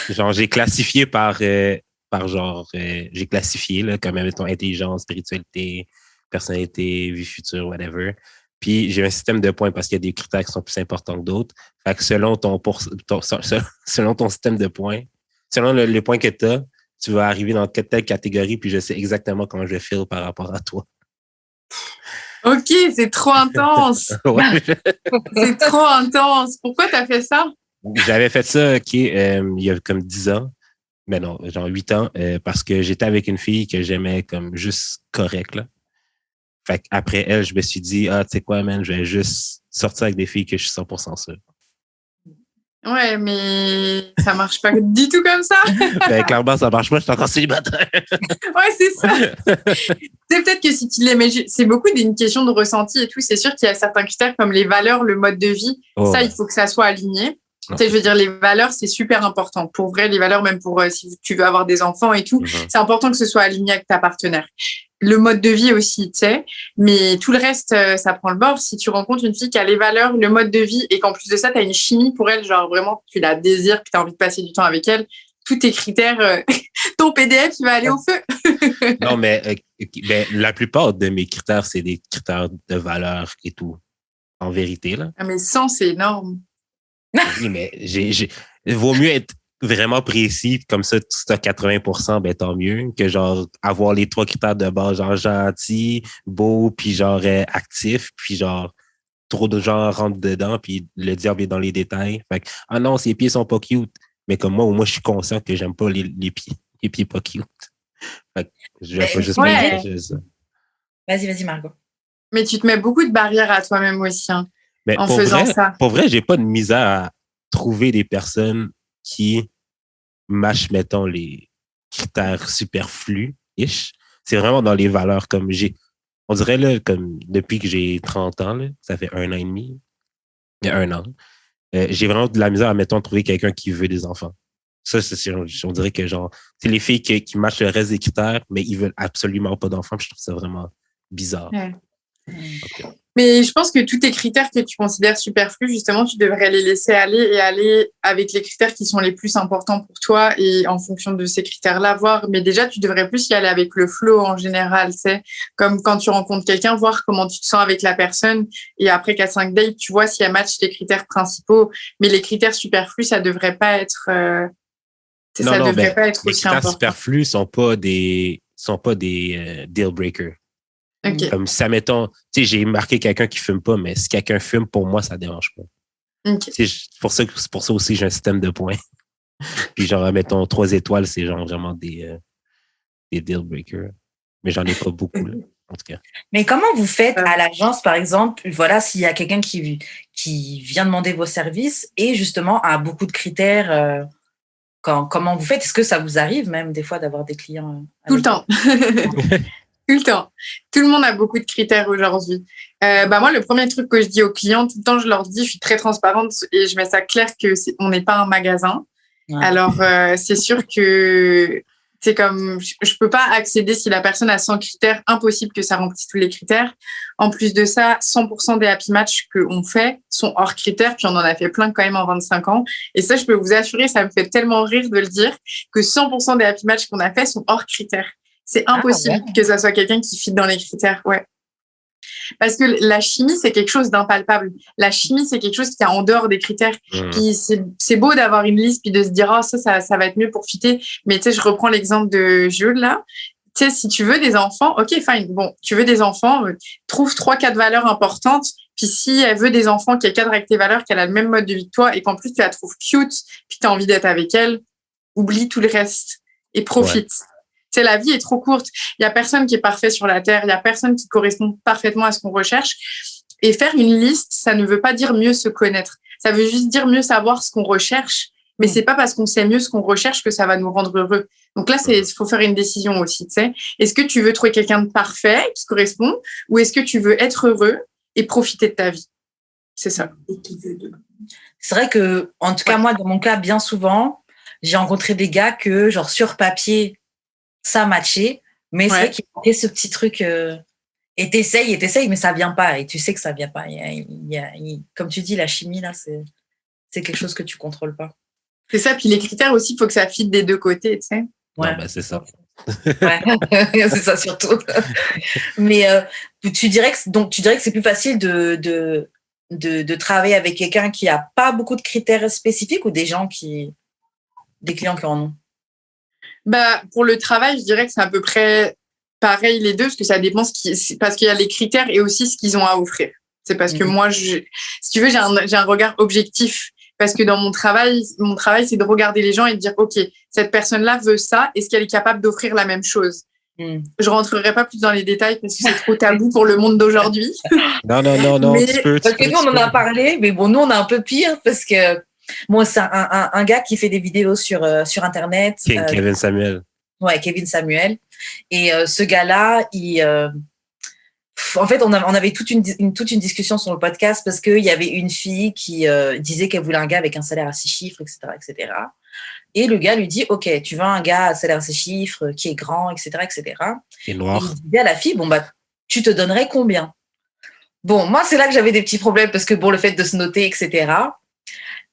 genre, j'ai classifié par genre, j'ai classifié là, comme mettons intelligence, spiritualité, personnalité, vie future, whatever. Puis, j'ai un système de points parce qu'il y a des critères qui sont plus importants que d'autres. Fait que selon ton système de points, selon le point que tu as, tu vas arriver dans telle catégorie, puis je sais exactement comment je feel par rapport à toi. Ok, c'est trop intense. Ouais. C'est trop intense. Pourquoi tu as fait ça? J'avais fait ça il y a comme 10 ans. Mais non, genre 8 ans, parce que j'étais avec une fille que j'aimais comme juste correct, là. Fait qu'après elle, je me suis dit, tu sais quoi, man, je vais juste sortir avec des filles que je suis 100% sûr. Ouais, mais ça marche pas du tout comme ça. Ben, clairement, ça marche pas, je suis encore célibataire. Ouais, c'est ça. C'est peut-être que si tu l'aimais, c'est beaucoup d'une question de ressenti et tout. C'est sûr qu'il y a certains critères comme les valeurs, le mode de vie. Ça, il faut que ça soit aligné. Tu sais, je veux dire, les valeurs, c'est super important. Pour vrai, les valeurs, même pour si tu veux avoir des enfants et tout, c'est important que ce soit aligné avec ta partenaire. Le mode de vie aussi, tu sais. Mais tout le reste, ça prend le bord. Si tu rencontres une fille qui a les valeurs, le mode de vie et qu'en plus de ça, tu as une chimie pour elle, genre vraiment, tu la désires, que tu as envie de passer du temps avec elle, tous tes critères, ton PDF, il va aller au feu. Non, mais ben, la plupart de mes critères, c'est des critères de valeur et tout. En vérité, là. Ah, mais 100, c'est énorme. Oui, mais vaut mieux être vraiment précis, comme ça, si t'as 80%, ben tant mieux, que genre avoir les 3 critères de base, genre gentil, beau, puis genre actif, puis genre trop de gens rentrent dedans, puis le diable est dans les détails. Fait que, ah non, ses pieds sont pas cute. Mais comme moi, je suis conscient que j'aime pas les pieds pas cute. Fait que je vais pas juste Ouais. me dire ça. Vas-y, Margot. Mais tu te mets beaucoup de barrières à toi-même aussi, hein, Mais en faisant ça. Pour vrai, j'ai pas de misère à trouver des personnes qui matchent, mettons, les critères superflus-ish. C'est vraiment dans les valeurs comme on dirait, là, comme depuis que j'ai 30 ans, là, ça fait 1 an et demi, il y a 1 an, j'ai vraiment de la misère à, mettons, trouver quelqu'un qui veut des enfants. Ça, on dirait que genre, c'est les filles qui matchent le reste des critères, mais ils veulent absolument pas d'enfants. Je trouve ça vraiment bizarre. Ouais. Okay. Mais je pense que tous tes critères que tu considères superflus, justement, tu devrais les laisser aller et aller avec les critères qui sont les plus importants pour toi et en fonction de ces critères-là, voir. Mais déjà, tu devrais plus y aller avec le flow en général, c'est comme quand tu rencontres quelqu'un, voir comment tu te sens avec la personne et après 4-5 dates, tu vois si elle match tes critères principaux. Mais les critères superflus, ça devrait pas être, pas être les aussi critères important. superflus sont pas des deal breakers. Okay. Comme ça, mettons, tu sais, j'ai marqué quelqu'un qui fume pas, mais si quelqu'un fume, pour moi, ça dérange pas. Okay. C'est pour ça aussi, j'ai un système de points. Puis genre, mettons, 3 étoiles, c'est genre vraiment des deal breakers. Mais j'en ai pas beaucoup, là, en tout cas. Mais comment vous faites à l'agence, par exemple, voilà, s'il y a quelqu'un qui vient demander vos services et justement a beaucoup de critères, comment vous faites? Est-ce que ça vous arrive même des fois d'avoir des clients? Tout le temps. Tout le temps. Tout le monde a beaucoup de critères aujourd'hui. Moi, le premier truc que je dis aux clients, tout le temps, je leur dis, je suis très transparente et je mets ça clair que on n'est pas un magasin. Ouais. Alors, c'est sûr que c'est comme, je peux pas accéder si la personne a 100 critères, impossible que ça remplisse tous les critères. En plus de ça, 100% des happy match qu'on fait sont hors critères, puis on en a fait plein quand même en 25 ans. Et ça, je peux vous assurer, ça me fait tellement rire de le dire, que 100% des happy match qu'on a fait sont hors critères. C'est impossible que ça soit quelqu'un qui fit dans les critères, ouais. Parce que la chimie, c'est quelque chose d'impalpable. La chimie, c'est quelque chose qui est en dehors des critères. Puis c'est beau d'avoir une liste puis de se dire, oh, ça va être mieux pour fitter. Mais tu sais, je reprends l'exemple de Jules, là. Tu sais, si tu veux des enfants, ok, fine. Bon, tu veux des enfants, trouve 3-4 valeurs importantes. Puis si elle veut des enfants qui cadrent avec tes valeurs, qu'elle a le même mode de vie que toi et qu'en plus tu la trouves cute, puis tu as envie d'être avec elle, oublie tout le reste et profite. Ouais. C'est la vie est trop courte. Il y a personne qui est parfait sur la terre. Il y a personne qui correspond parfaitement à ce qu'on recherche. Et faire une liste, ça ne veut pas dire mieux se connaître. Ça veut juste dire mieux savoir ce qu'on recherche. Mais c'est pas parce qu'on sait mieux ce qu'on recherche que ça va nous rendre heureux. Donc là, faut faire une décision aussi, tu sais. Est-ce que tu veux trouver quelqu'un de parfait qui correspond, ou est-ce que tu veux être heureux et profiter de ta vie? C'est ça. C'est vrai que, en tout cas, moi, dans mon cas, bien souvent, j'ai rencontré des gars que, genre, sur papier, ça matchait, mais c'est vrai qu'il y a ce petit truc et t'essayes, mais ça vient pas, et tu sais que ça vient pas. Comme tu dis, la chimie, là, c'est quelque chose que tu contrôles pas. C'est ça, puis les critères aussi, il faut que ça fitte des deux côtés, tu sais. Ouais, non, c'est ça. Ouais, c'est ça surtout. Mais tu dirais que c'est plus facile de travailler avec quelqu'un qui a pas beaucoup de critères spécifiques ou des clients qui en ont? Pour le travail, je dirais que c'est à peu près pareil les deux, parce que ça dépend parce qu'il y a les critères et aussi ce qu'ils ont à offrir. C'est parce que moi, si tu veux, j'ai un regard objectif. Parce que dans mon travail, c'est de regarder les gens et de dire, OK, cette personne-là veut ça, est-ce qu'elle est capable d'offrir la même chose? Je rentrerai pas plus dans les détails parce que c'est trop tabou pour le monde d'aujourd'hui. Non, parce que nous, on en a parlé, mais bon, nous, on a un peu pire parce que moi, c'est un gars qui fait des vidéos sur Internet. Kevin Samuel. Ouais, Kevin Samuel. Et ce gars-là, en fait, on avait toute une discussion sur le podcast parce qu'il y avait une fille qui disait qu'elle voulait un gars avec un salaire à 6 chiffres, etc., etc. Et le gars lui dit, OK, tu veux un gars à salaire à 6 chiffres, qui est grand, etc., etc. Qui est noir. Et il disait à la fille, tu te donnerais combien? Bon, moi, c'est là que j'avais des petits problèmes parce que, bon, le fait de se noter, etc.,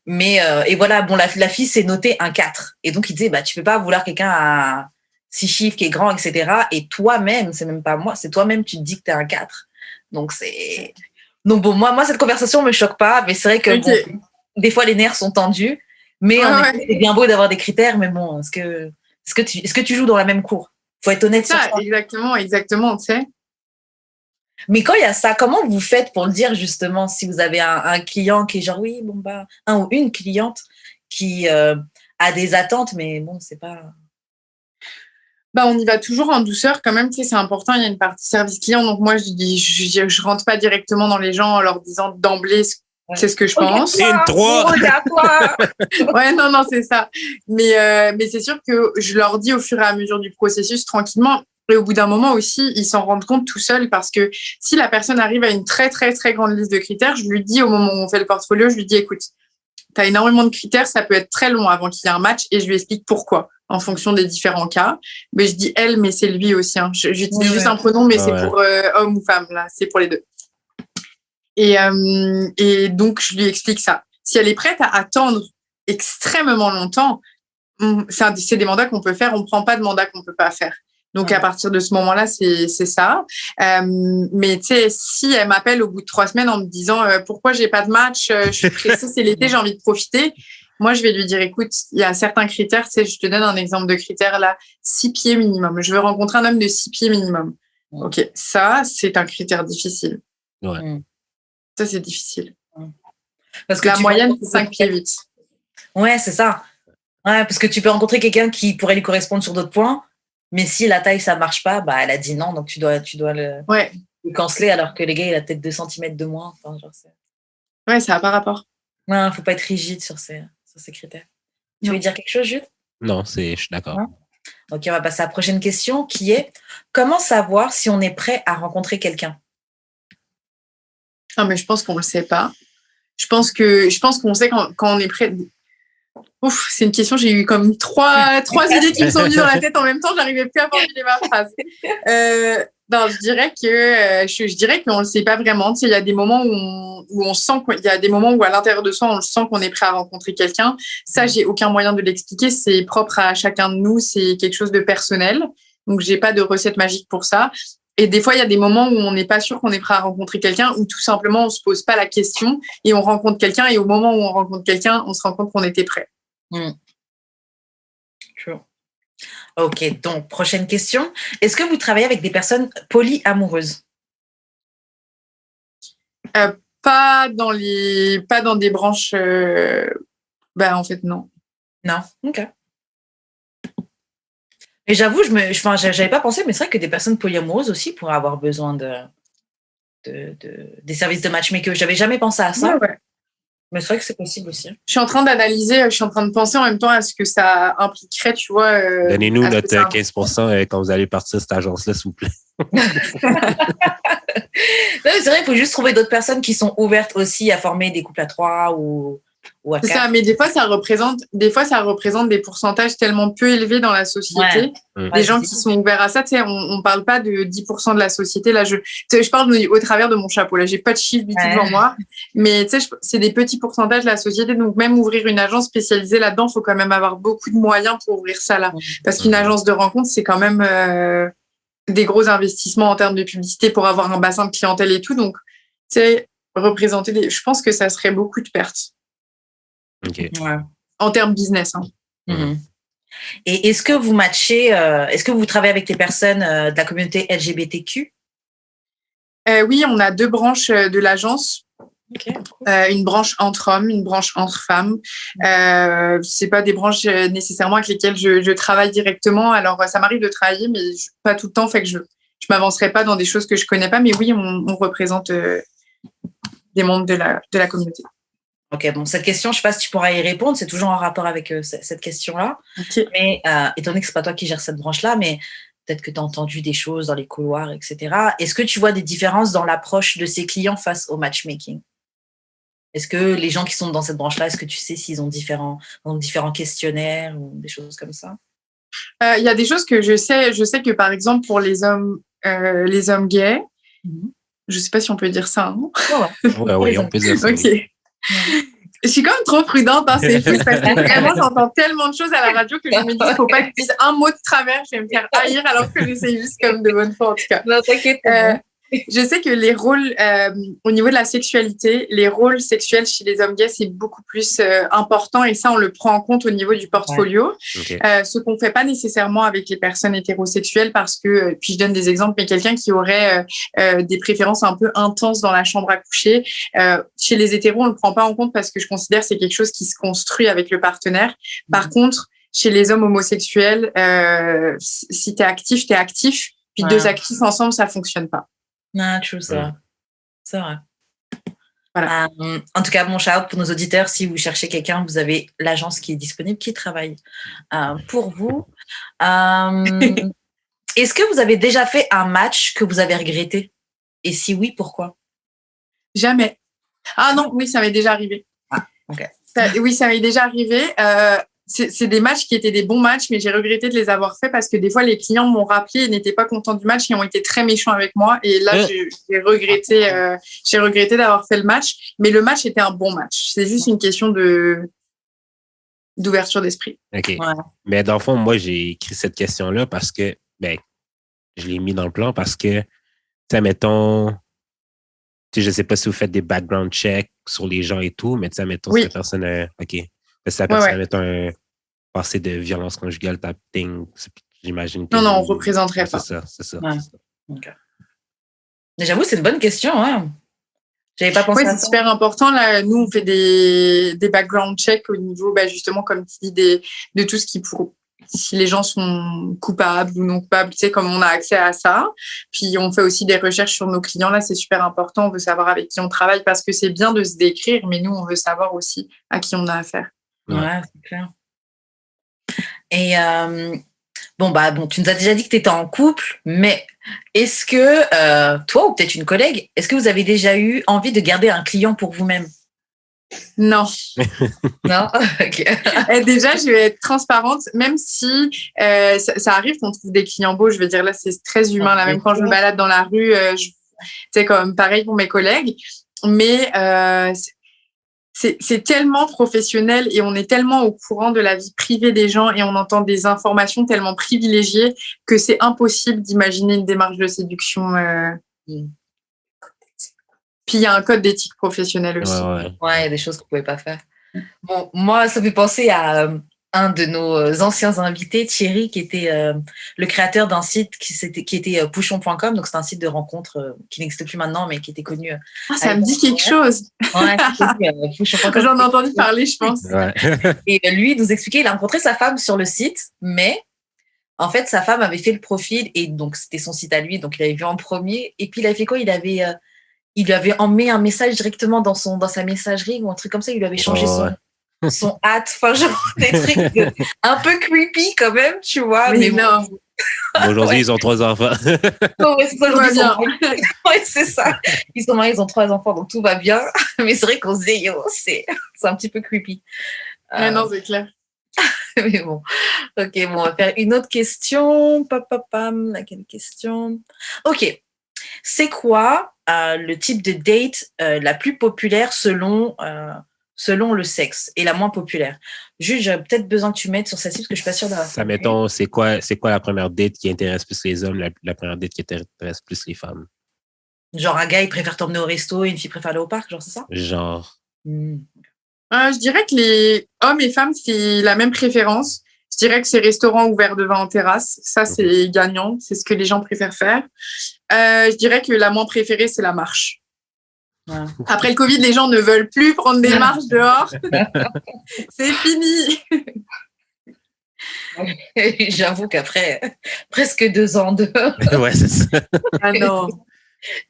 mais et voilà, bon, la fille s'est notée un 4. Et donc, il disait, tu peux pas vouloir quelqu'un à 6 chiffres qui est grand, etc. Et toi-même, c'est même pas moi, c'est toi-même, tu te dis que tu es un 4. Donc, bon, moi, cette conversation me choque pas, mais c'est vrai que bon, des fois, les nerfs sont tendus. Mais c'est bien beau d'avoir des critères, mais bon, est-ce que tu joues dans la même cour? Faut être honnête sur ça. Exactement, tu sais. Mais quand il y a ça, comment vous faites pour le dire justement si vous avez un client qui est genre oui, bon bah, un ou une cliente qui a des attentes, mais bon, c'est pas. Bah, on y va toujours en douceur quand même, tu sais, c'est important, il y a une partie service client, donc moi je rentre pas directement dans les gens en leur disant d'emblée c'est ce que je pense. Regarde-toi. Ouais, non, c'est ça. Mais c'est sûr que je leur dis au fur et à mesure du processus tranquillement. Et au bout d'un moment aussi, ils s'en rendent compte tout seuls parce que si la personne arrive à une très, très, très grande liste de critères, je lui dis au moment où on fait le portfolio, je lui dis, écoute, tu as énormément de critères, ça peut être très long avant qu'il y ait un match et je lui explique pourquoi en fonction des différents cas. Mais je dis elle, mais c'est lui aussi. Hein. J'utilise juste un pronom, mais c'est pour homme ou femme, là, c'est pour les deux. Et donc, je lui explique ça. Si elle est prête à attendre extrêmement longtemps, c'est des mandats qu'on peut faire, on ne prend pas de mandats qu'on ne peut pas faire. Donc, à partir de ce moment-là, c'est ça. Mais tu sais, si elle m'appelle au bout de 3 semaines en me disant pourquoi j'ai pas de match, je suis pressée, c'est l'été, j'ai envie de profiter. Moi, je vais lui dire, écoute, il y a certains critères. Tu sais, je te donne un exemple de critère là, 6 pieds minimum. Je veux rencontrer un homme de 6 pieds minimum. Ok, ça, c'est un critère difficile. Ouais. Ça, c'est difficile. Parce que la moyenne, c'est 5 pieds 8. Ouais, c'est ça. Ouais, parce que tu peux rencontrer quelqu'un qui pourrait lui correspondre sur d'autres points. Mais si la taille, ça marche pas, bah, elle a dit non, donc tu dois le canceller alors que les gars, il a peut-être 2 cm de moins. Enfin, genre, ouais, ça n'a pas rapport. Non, faut pas être rigide sur ces critères. Tu veux dire quelque chose, Jude? Non, je suis d'accord. Ok, on va passer à la prochaine question qui est comment savoir si on est prêt à rencontrer quelqu'un? Ah, mais je pense qu'on le sait pas. Je pense qu'on sait quand on est prêt. Ouf, c'est une question, j'ai eu comme trois idées qui me sont venues dans la tête en même temps, j'arrivais plus à formuler ma phrase. Non, je dirais qu'on le sait pas vraiment. Tu sais, il y a des moments où on sent qu'il y a des moments où à l'intérieur de soi, on sent qu'on est prêt à rencontrer quelqu'un. Ça, j'ai aucun moyen de l'expliquer. C'est propre à chacun de nous. C'est quelque chose de personnel. Donc, j'ai pas de recette magique pour ça. Et des fois, il y a des moments où on n'est pas sûr qu'on est prêt à rencontrer quelqu'un, ou tout simplement, on se pose pas la question et on rencontre quelqu'un. Et au moment où on rencontre quelqu'un, on se rend compte qu'on était prêt. True. Ok, donc prochaine question. Est-ce que vous travaillez avec des personnes polyamoureuses? Pas dans des branches. En fait, non. Non. Ok. Et j'avoue, j'avais pas pensé, mais c'est vrai que des personnes polyamoureuses aussi pourraient avoir besoin des services de matchmaker. J'avais jamais pensé à ça. Ouais. Mais c'est vrai que c'est possible aussi. Je suis en train d'analyser, je suis en train de penser en même temps à ce que ça impliquerait, tu vois. Donnez-nous notre 15% quand vous allez partir de cette agence-là, s'il vous plaît. Non, c'est vrai, il faut juste trouver d'autres personnes qui sont ouvertes aussi à former des couples à 3 ou à 4. C'est ça, mais des fois, ça représente des pourcentages tellement peu élevés dans la société. Ouais. Les gens qui sont ouverts à ça, tu sais, on parle pas de 10% de la société. Là, je parle au travers de mon chapeau. Là, j'ai pas de chiffre du tout devant moi. Mais tu sais, c'est des petits pourcentages de la société. Donc, même ouvrir une agence spécialisée là-dedans, faut quand même avoir beaucoup de moyens pour ouvrir ça là. Parce qu'une agence de rencontre, c'est quand même des gros investissements en termes de publicité pour avoir un bassin de clientèle et tout. Donc, tu sais, je pense que ça serait beaucoup de pertes. Okay. Ouais. En termes business. Hein. Mm-hmm. Et est-ce que vous matchez, est-ce que vous travaillez avec des personnes de la communauté LGBTQ? Oui, on a 2 branches de l'agence. Okay, cool. Une branche entre hommes, une branche entre femmes. C'est pas des branches nécessairement avec lesquelles je travaille directement. Alors, ça m'arrive de travailler, mais pas tout le temps. Fait que je m'avancerai pas dans des choses que je connais pas. Mais oui, on représente des membres de la communauté. Ok, bon, cette question, je ne sais pas si tu pourras y répondre, c'est toujours en rapport avec cette question-là. Okay. Mais étant donné que ce n'est pas toi qui gères cette branche-là, mais peut-être que tu as entendu des choses dans les couloirs, etc. Est-ce que tu vois des différences dans l'approche de ces clients face au matchmaking? Est-ce que les gens qui sont dans cette branche-là, est-ce que tu sais s'ils ont différents questionnaires ou des choses comme ça? Il y a des choses que je sais. Je sais que, par exemple, pour les hommes gays, je ne sais pas si on peut dire ça. Hein oui, on peut dire ça. Ok. Je suis quand même trop prudente, hein, c'est fou, parce que vraiment, j'entends tellement de choses à la radio que je me dis, il faut pas que je dise un mot de travers, je vais me faire haïr alors que j'essaie juste comme de bonne foi, en tout cas. Non, t'inquiète. Je sais que les rôles, au niveau de la sexualité, les rôles sexuels chez les hommes gays, c'est beaucoup plus important et ça, on le prend en compte au niveau du portfolio. Ok. Ce qu'on fait pas nécessairement avec les personnes hétérosexuelles parce que, puis je donne des exemples, mais quelqu'un qui aurait des préférences un peu intenses dans la chambre à coucher, chez les hétéros, on le prend pas en compte parce que je considère que c'est quelque chose qui se construit avec le partenaire. Par contre, chez les hommes homosexuels, si t'es actif, t'es actif. Puis deux actifs ensemble, ça fonctionne pas. Non, true, c'est vrai. C'est vrai. Voilà. En tout cas, mon shout pour nos auditeurs, si vous cherchez quelqu'un, vous avez l'agence qui est disponible, qui travaille pour vous. Est-ce que vous avez déjà fait un match que vous avez regretté? Et si oui, pourquoi? Jamais. Ah non, oui, ça m'est déjà arrivé. Ah, ok. Oui, ça m'est déjà arrivé. C'est des matchs qui étaient des bons matchs, mais j'ai regretté de les avoir faits parce que des fois, les clients m'ont rappelé et n'étaient pas contents du match et ont été très méchants avec moi. Et là, j'ai regretté d'avoir fait le match. Mais le match était un bon match. C'est juste une question d'ouverture d'esprit. OK. Ouais. Mais dans le fond, moi, j'ai écrit cette question-là parce que, je l'ai mis dans le plan parce que, tu sais, mettons, je sais pas si vous faites des background checks sur les gens et tout, mais tu sais, mettons, si la personne a, OK. Si la personne a un passé de violence conjugale, tapping, j'imagine que... Non, on représenterait pas. C'est ça. Ouais. Okay. J'avoue, c'est une bonne question, hein. J'avais pas pensé à ça. C'est super important. Là, nous, on fait des background checks au niveau, justement, comme tu dis, de tout ce qui pour si les gens sont coupables ou non coupables, tu sais, comme on a accès à ça. Puis, on fait aussi des recherches sur nos clients. Là, c'est super important. On veut savoir avec qui on travaille parce que c'est bien de se décrire, mais nous, on veut savoir aussi à qui on a affaire. Ouais, c'est clair. Et tu nous as déjà dit que tu étais en couple, mais est-ce que toi ou peut-être une collègue, est-ce que vous avez déjà eu envie de garder un client pour vous-même? Non. Non? OK. Déjà, je vais être transparente, même si ça arrive qu'on trouve des clients beaux, je veux dire, là, c'est très humain. Là, même quand je me balade dans la rue, c'est comme pareil pour mes collègues. Mais c'est tellement professionnel et on est tellement au courant de la vie privée des gens et on entend des informations tellement privilégiées que c'est impossible d'imaginer une démarche de séduction. Puis il y a un code d'éthique professionnelle aussi. Ouais, il y a des choses qu'on ne pouvait pas faire. Bon, moi, ça me fait penser à un de nos anciens invités, Thierry, qui était le créateur d'un site qui était pouchon.com. Donc, c'est un site de rencontre qui n'existe plus maintenant, mais qui était connu. Ça me dit quelque chose. Ouais, pouchon.com. J'en ai entendu parler, je pense. Ouais. Et lui, il nous expliquait, il a rencontré sa femme sur le site, mais en fait, sa femme avait fait le profil et donc c'était son site à lui, donc il avait vu en premier. Et puis, il avait fait quoi? Il lui avait emmené un message directement dans sa messagerie ou un truc comme ça. Il lui avait changé son hâte. Enfin, genre des trucs un peu creepy quand même, tu vois. Mais non. Aujourd'hui, ils ont 3 enfants. Ouais, c'est ça. Ouais, c'est ça. Ils sont mariés, ils ont 3 enfants, donc tout va bien. Mais c'est vrai qu'on se dit, c'est un petit peu creepy. Non, c'est clair. Mais bon. Ok, bon, on va faire une autre question. Laquelle question? Ok. C'est quoi le type de date la plus populaire selon le sexe et la moins populaire? Juste, j'aurais peut-être besoin que tu m'aides sur celle-ci parce que je suis pas sûre d'avoir. Ça, mettons, c'est quoi la première date qui intéresse plus les hommes, la première date qui intéresse plus les femmes? Genre, un gars, il préfère t'emmener au resto et une fille préfère aller au parc, genre, c'est ça? Genre. Je dirais que les hommes et femmes, c'est la même préférence. Je dirais que c'est restaurant ou verre de vin en terrasse. Ça, c'est gagnant. C'est ce que les gens préfèrent faire. Je dirais que la moins préférée, c'est la marche. Ouais. Après le Covid, les gens ne veulent plus prendre des marches dehors. C'est fini. J'avoue qu'après presque 2 ans dehors. Ouais, c'est ça. Ah non.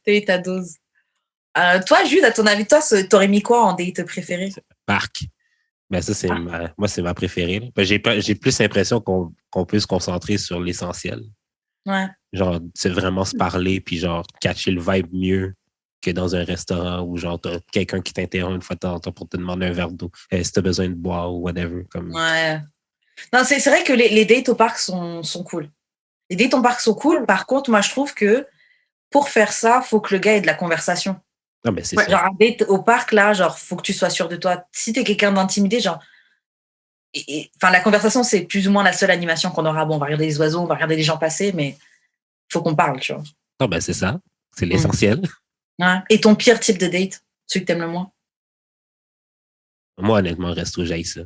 T'as eu ta dose. Toi, Jude, à ton avis, toi, t'aurais mis quoi en date préféré? Parc. Ben ça, moi, c'est ma préférée. Ben, j'ai plus l'impression qu'on peut se concentrer sur l'essentiel. Ouais. Genre, c'est vraiment se parler puis genre catcher le vibe mieux que dans un restaurant où genre t'as quelqu'un qui t'interrompt une fois de temps en temps pour te demander un verre d'eau si t'as besoin de boire ou whatever. Comme... Ouais. Non, c'est vrai que les dates au parc sont cool. Les dates au parc sont cool. Par contre, moi, je trouve que pour faire ça, il faut que le gars ait de la conversation. Non, mais c'est Ouais. ça. Genre, un date au parc, là, genre, faut que tu sois sûr de toi. Si t'es quelqu'un d'intimidé, genre, enfin, la conversation, c'est plus ou moins la seule animation qu'on aura. Bon, on va regarder les oiseaux, on va regarder les gens passer, mais faut qu'on parle, tu vois. Non, ben c'est ça. C'est l'essentiel. Ouais. Et ton pire type de date, celui que t'aimes le moins? Moi, honnêtement, resto, j'haïs ça.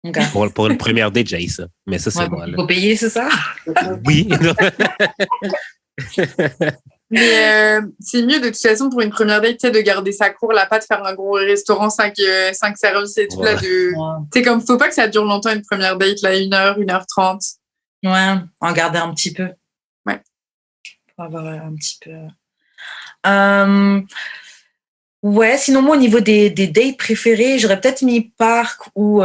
Ok. Pour une première date, j'haïs ça. Mais ça, c'est Ouais, moi, là. faut payer, c'est ça? Oui. Mais c'est mieux de toute façon pour une première date, tu sais, de garder ça court, là, pas de faire un gros restaurant, 5 services et tout, là, de... Ouais. C'est comme, faut pas que ça dure longtemps une première date, là, 1 heure, 1h30. Ouais, en garder un petit peu. Ouais. Pour avoir un petit peu. Ouais, sinon, moi, au niveau des dates préférées, j'aurais peut-être mis parc ou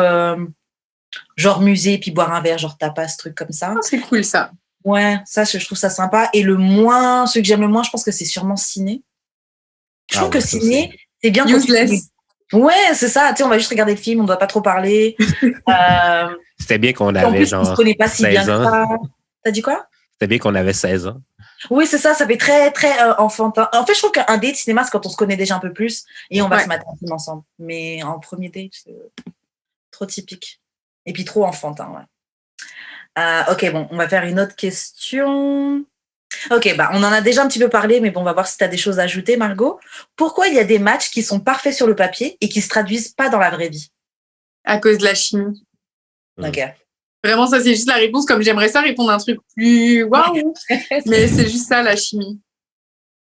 genre musée, puis boire un verre, genre tapas, truc comme ça. Oh, c'est cool, ça. Ouais, ça, je trouve ça sympa. Et celui que j'aime le moins, je pense que c'est sûrement ciné. Je trouve que ça, ciné, c'est bien quand Useless. Ouais, c'est ça. Tu sais, on va juste regarder le film, on ne doit pas trop parler. C'était bien qu'on En avait plus, on ne se genre connaît pas si bien 16 que ans. ça. T'as dit quoi? C'était bien qu'on avait 16 ans. Oui, c'est ça. Ça fait très, très enfantin. En fait, je trouve qu'un date cinéma, c'est quand on se connaît déjà un peu plus et on va se mater un film ensemble. Mais en premier date, c'est trop typique. Et puis trop enfantin, ouais. Ok, bon, on va faire une autre question. Ok, bah, on en a déjà un petit peu parlé, mais bon, on va voir si tu as des choses à ajouter, Margot. Pourquoi il y a des matchs qui sont parfaits sur le papier et qui se traduisent pas dans la vraie vie? À cause de la chimie. Ok. Vraiment, ça, c'est juste la réponse. Comme j'aimerais ça répondre à un truc plus waouh, mais c'est juste ça, la chimie.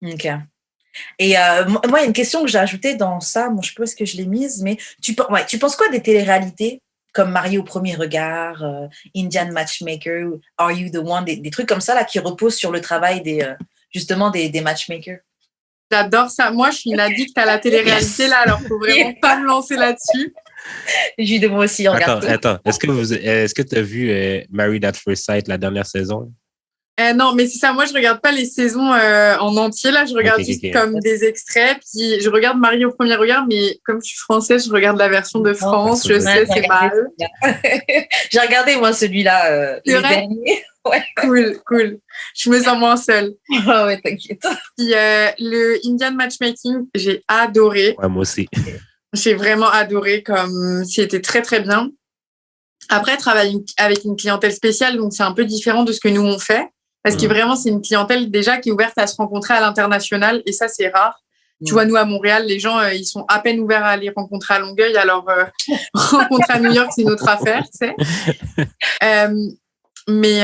Ok. Et moi, il y a une question que j'ai ajoutée dans ça. Bon, je sais pas où est-ce que je l'ai mise, mais tu penses quoi des téléréalités comme Marié au premier regard, Indian Matchmaker, Are You the One, des trucs comme ça là qui reposent sur le travail justement des matchmakers? J'adore ça. Moi, je suis une addict à la télé-réalité, là, alors faut vraiment pas me lancer là-dessus. J'ai de moi aussi, regarde. Attends. Est-ce que tu as vu Married at First Sight, la dernière saison? Non, mais c'est ça. Moi, je regarde pas les saisons en entier. Là, je regarde juste comme des extraits. Puis, je regarde Marie au premier regard, mais comme je suis française, je regarde la version de France. Je sais, c'est mal. J'ai regardé, moi, celui-là, C'est le vrai? dernier. Ouais. Cool. Je me sens moins seule. Ah ouais, t'inquiète. Puis, le Indian Matchmaking, j'ai adoré. Ouais, moi aussi. J'ai vraiment adoré, comme c'était très, très bien. Après, travailler avec une clientèle spéciale, donc c'est un peu différent de ce que nous, on fait. Parce que vraiment, c'est une clientèle déjà qui est ouverte à se rencontrer à l'international et ça, c'est rare. Tu vois, nous, à Montréal, les gens, ils sont à peine ouverts à aller rencontrer à Longueuil. Alors, rencontrer à New York, c'est une autre affaire, tu sais. Mais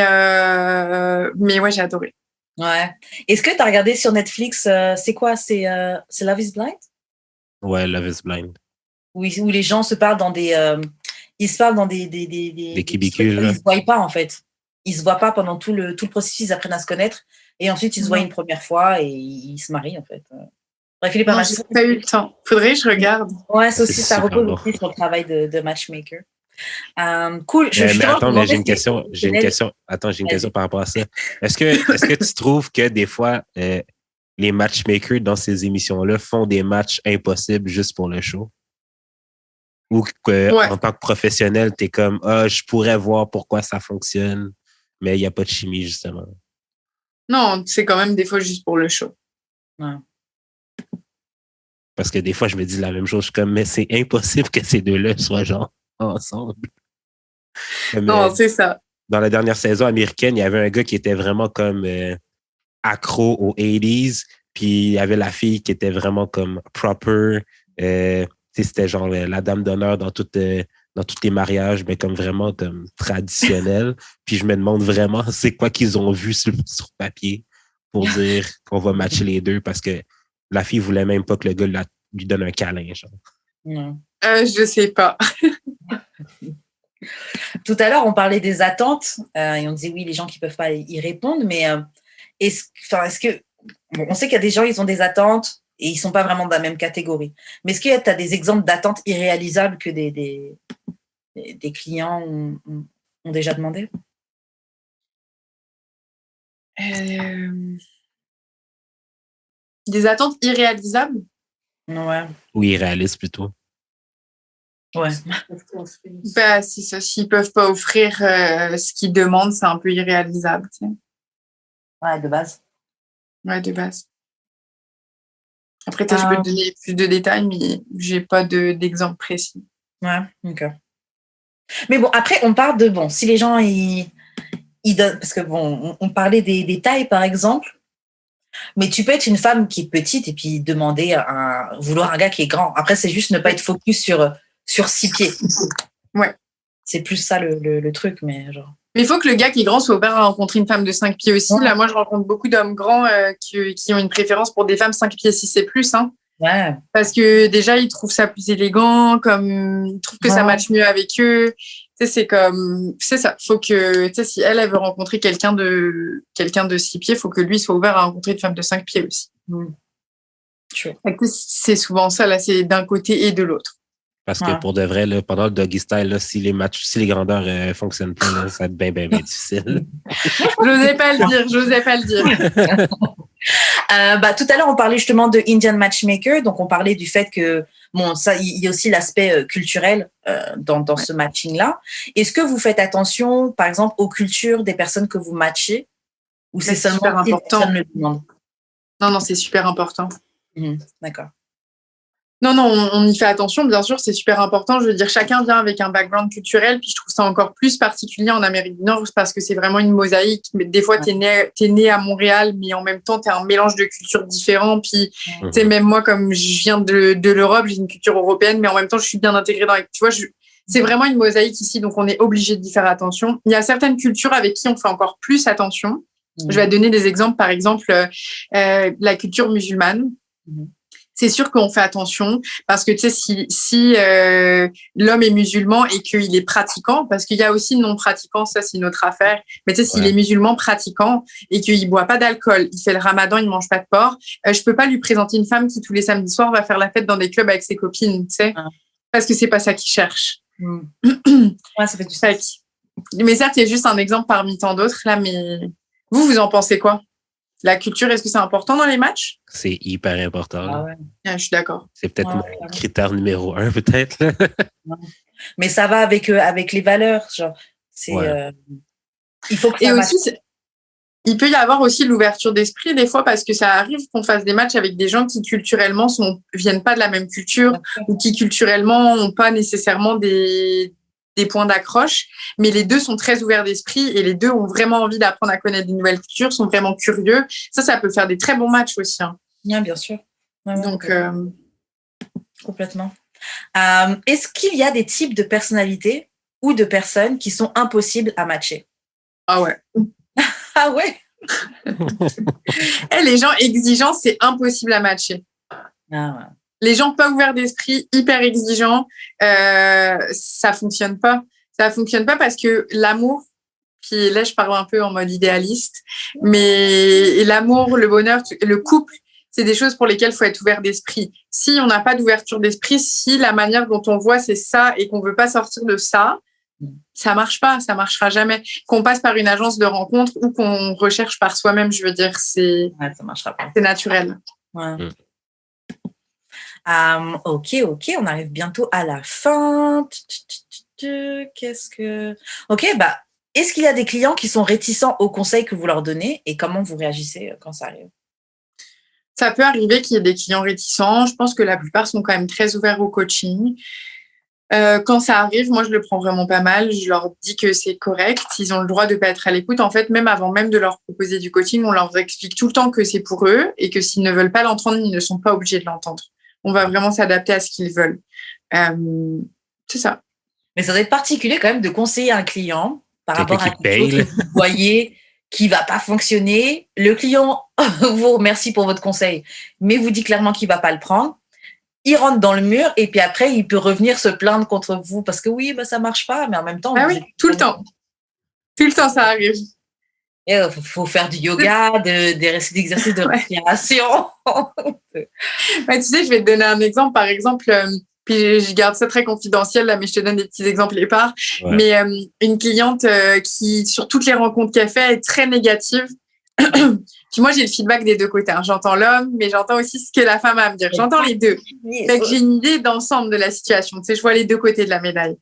ouais, j'ai adoré. Ouais. Est-ce que tu as regardé sur Netflix, c'est quoi? C'est Love is Blind? Ouais, Love is Blind. Où les gens se parlent dans ils se parlent dans des cubicules. ils se voient pas, en fait. Ils se voient pas pendant tout le processus, ils apprennent à se connaître. Et ensuite, ils se voient une première fois et ils se marient, en fait. Bref, il est pas mal. J'ai pas eu le temps. Faudrait que je regarde. Ouais, ça repose aussi sur le travail de matchmaker. Cool. Attends, mais j'ai une question. Attends, j'ai une question par rapport à ça. Est-ce que tu trouves que des fois, les matchmakers dans ces émissions-là font des matchs impossibles juste pour le show? Ou en tant que professionnel, tu es comme, je pourrais voir pourquoi ça fonctionne, mais il n'y a pas de chimie, justement. Non, c'est quand même des fois juste pour le show. Ouais. Parce que des fois, je me dis la même chose. Je suis comme, mais c'est impossible que ces deux-là soient genre ensemble. Non, c'est ça. Dans la dernière saison américaine, il y avait un gars qui était vraiment comme accro aux 80s, puis il y avait la fille qui était vraiment comme proper. C'était genre la dame d'honneur dans tous les mariages, mais comme vraiment comme traditionnel. Puis je me demande vraiment c'est quoi qu'ils ont vu sur papier pour dire qu'on va matcher les deux, parce que la fille voulait même pas que le gars lui donne un câlin, genre. Je sais pas. Tout à l'heure, on parlait des attentes et on disait oui, les gens qui peuvent pas y répondre, mais est-ce que on sait qu'il y a des gens, ils ont des attentes et ils sont pas vraiment dans la même catégorie. Mais est-ce que tu as des exemples d'attentes irréalisables que des clients ont déjà demandé? Des attentes irréalisables? Ouais. Ou irréalistes plutôt. Ouais. Bah, c'est ça. S'ils peuvent pas offrir ce qu'ils demandent, c'est un peu irréalisable. Tu sais. Ouais, de base. Ouais, de base. Après, je peux te donner plus de détails, mais j'ai pas d'exemple précis. Ouais, ok. Mais bon, après, on parle de, si les gens, ils donnent, parce que on parlait des tailles, par exemple, mais tu peux être une femme qui est petite et puis demander vouloir un gars qui est grand. Après, c'est juste ne pas être focus sur 6 pieds. Ouais. C'est plus ça le truc, mais genre. Mais il faut que le gars qui est grand soit ouvert à rencontrer une femme de 5 pieds aussi. Ouais. Là, moi, je rencontre beaucoup d'hommes grands qui ont une préférence pour des femmes 5 pieds 6 et plus. Hein. Ouais. Parce que déjà, ils trouvent ça plus élégant, comme ils trouvent que ça matche mieux avec eux. Tu sais, c'est comme, c'est ça. Faut que, tu sais, si elle veut rencontrer quelqu'un de 6 pieds, faut que lui soit ouvert à rencontrer une femme de 5 pieds aussi. Sure. C'est souvent ça, là, c'est d'un côté et de l'autre. Parce que pour de vrai, là, pendant le doggy style, là, si les grandeurs fonctionnent pas, là, ça va être bien difficile. J'osais pas le dire. Tout à l'heure, on parlait justement de Indian Matchmaker. Donc, on parlait du fait que, ça, il y a aussi l'aspect culturel dans ce matching-là. Est-ce que vous faites attention, par exemple, aux cultures des personnes que vous matchez? Ou c'est seulement super important. Personne le demande? Non, c'est super important. D'accord. Non, on y fait attention, bien sûr, c'est super important. Je veux dire, chacun vient avec un background culturel, puis je trouve ça encore plus particulier en Amérique du Nord parce que c'est vraiment une mosaïque. Mais des fois, t'es né à Montréal, mais en même temps, t'es un mélange de cultures différents. Puis, tu sais, même moi, comme je viens de l'Europe, j'ai une culture européenne, mais en même temps, je suis bien intégrée dans. Tu vois, c'est vraiment une mosaïque ici, donc on est obligé d'y faire attention. Il y a certaines cultures avec qui on fait encore plus attention. Je vais te donner des exemples. Par exemple, la culture musulmane. C'est sûr qu'on fait attention parce que tu sais si l'homme est musulman et qu'il est pratiquant, parce qu'il y a aussi non pratiquant, ça c'est une autre affaire. Mais tu sais s'il est musulman pratiquant et qu'il boit pas d'alcool, il fait le Ramadan, il mange pas de porc, je peux pas lui présenter une femme qui tous les samedis soirs va faire la fête dans des clubs avec ses copines, tu sais, parce que c'est pas ça qu'il cherche. Ouais, ça fait du sens. Mais ça c'est juste un exemple parmi tant d'autres là. Mais vous en pensez quoi? La culture, est-ce que c'est important dans les matchs? C'est hyper important. Ah ouais. Je suis d'accord. C'est peut-être mon critère numéro 1, peut-être. Mais ça va avec les valeurs. Genre, il faut que ça aussi, il peut y avoir aussi l'ouverture d'esprit des fois parce que ça arrive qu'on fasse des matchs avec des gens qui culturellement viennent pas de la même culture ou qui culturellement n'ont pas nécessairement des points d'accroche, mais les deux sont très ouverts d'esprit et les deux ont vraiment envie d'apprendre à connaître de nouvelles cultures, sont vraiment curieux. Ça peut faire des très bons matchs aussi. Hein. Bien sûr. Donc, complètement. Est-ce qu'il y a des types de personnalités ou de personnes qui sont impossibles à matcher? Ah ouais. Ah ouais. Les gens exigeants, c'est impossible à matcher. Ah ouais. Les gens pas ouverts d'esprit, hyper exigeants, ça fonctionne pas. Ça fonctionne pas parce que l'amour, puis là je parle un peu en mode idéaliste, mais l'amour, le bonheur, le couple, c'est des choses pour lesquelles il faut être ouvert d'esprit. Si on n'a pas d'ouverture d'esprit, si la manière dont on voit c'est ça et qu'on veut pas sortir de ça, ça marche pas, ça marchera jamais. Qu'on passe par une agence de rencontre ou qu'on recherche par soi-même, je veux dire, ça marchera pas. C'est naturel. Ouais. Ok, on arrive bientôt à la fin. Ok, est-ce qu'il y a des clients qui sont réticents aux conseils que vous leur donnez et comment vous réagissez quand ça arrive? Ça peut arriver qu'il y ait des clients réticents. Je pense que la plupart sont quand même très ouverts au coaching. Quand ça arrive, moi, je le prends vraiment pas mal. Je leur dis que c'est correct. Ils ont le droit de pas être à l'écoute. En fait, même avant même de leur proposer du coaching, on leur explique tout le temps que c'est pour eux et que s'ils ne veulent pas l'entendre, ils ne sont pas obligés de l'entendre. On va vraiment s'adapter à ce qu'ils veulent. C'est ça. Mais ça doit être particulier quand même de conseiller un client par rapport à quelque chose que vous voyez qui va pas fonctionner. Le client vous remercie pour votre conseil, mais vous dit clairement qu'il va pas le prendre. Il rentre dans le mur et puis après, il peut revenir se plaindre contre vous parce que oui, ça marche pas, mais en même temps... tout le temps. Tout le temps, ça arrive. Il faut faire du yoga, des exercices de respiration. Tu sais, je vais te donner un exemple. Par exemple, puis je garde ça très confidentiel, là, mais je te donne des petits exemples épars. Ouais. Mais une cliente qui, sur toutes les rencontres qu'elle fait, est très négative. Puis moi, j'ai le feedback des deux côtés. Hein. J'entends l'homme, mais j'entends aussi ce que la femme a à me dire. J'entends les deux. Donc, j'ai une idée d'ensemble de la situation. Tu sais, je vois les deux côtés de la médaille.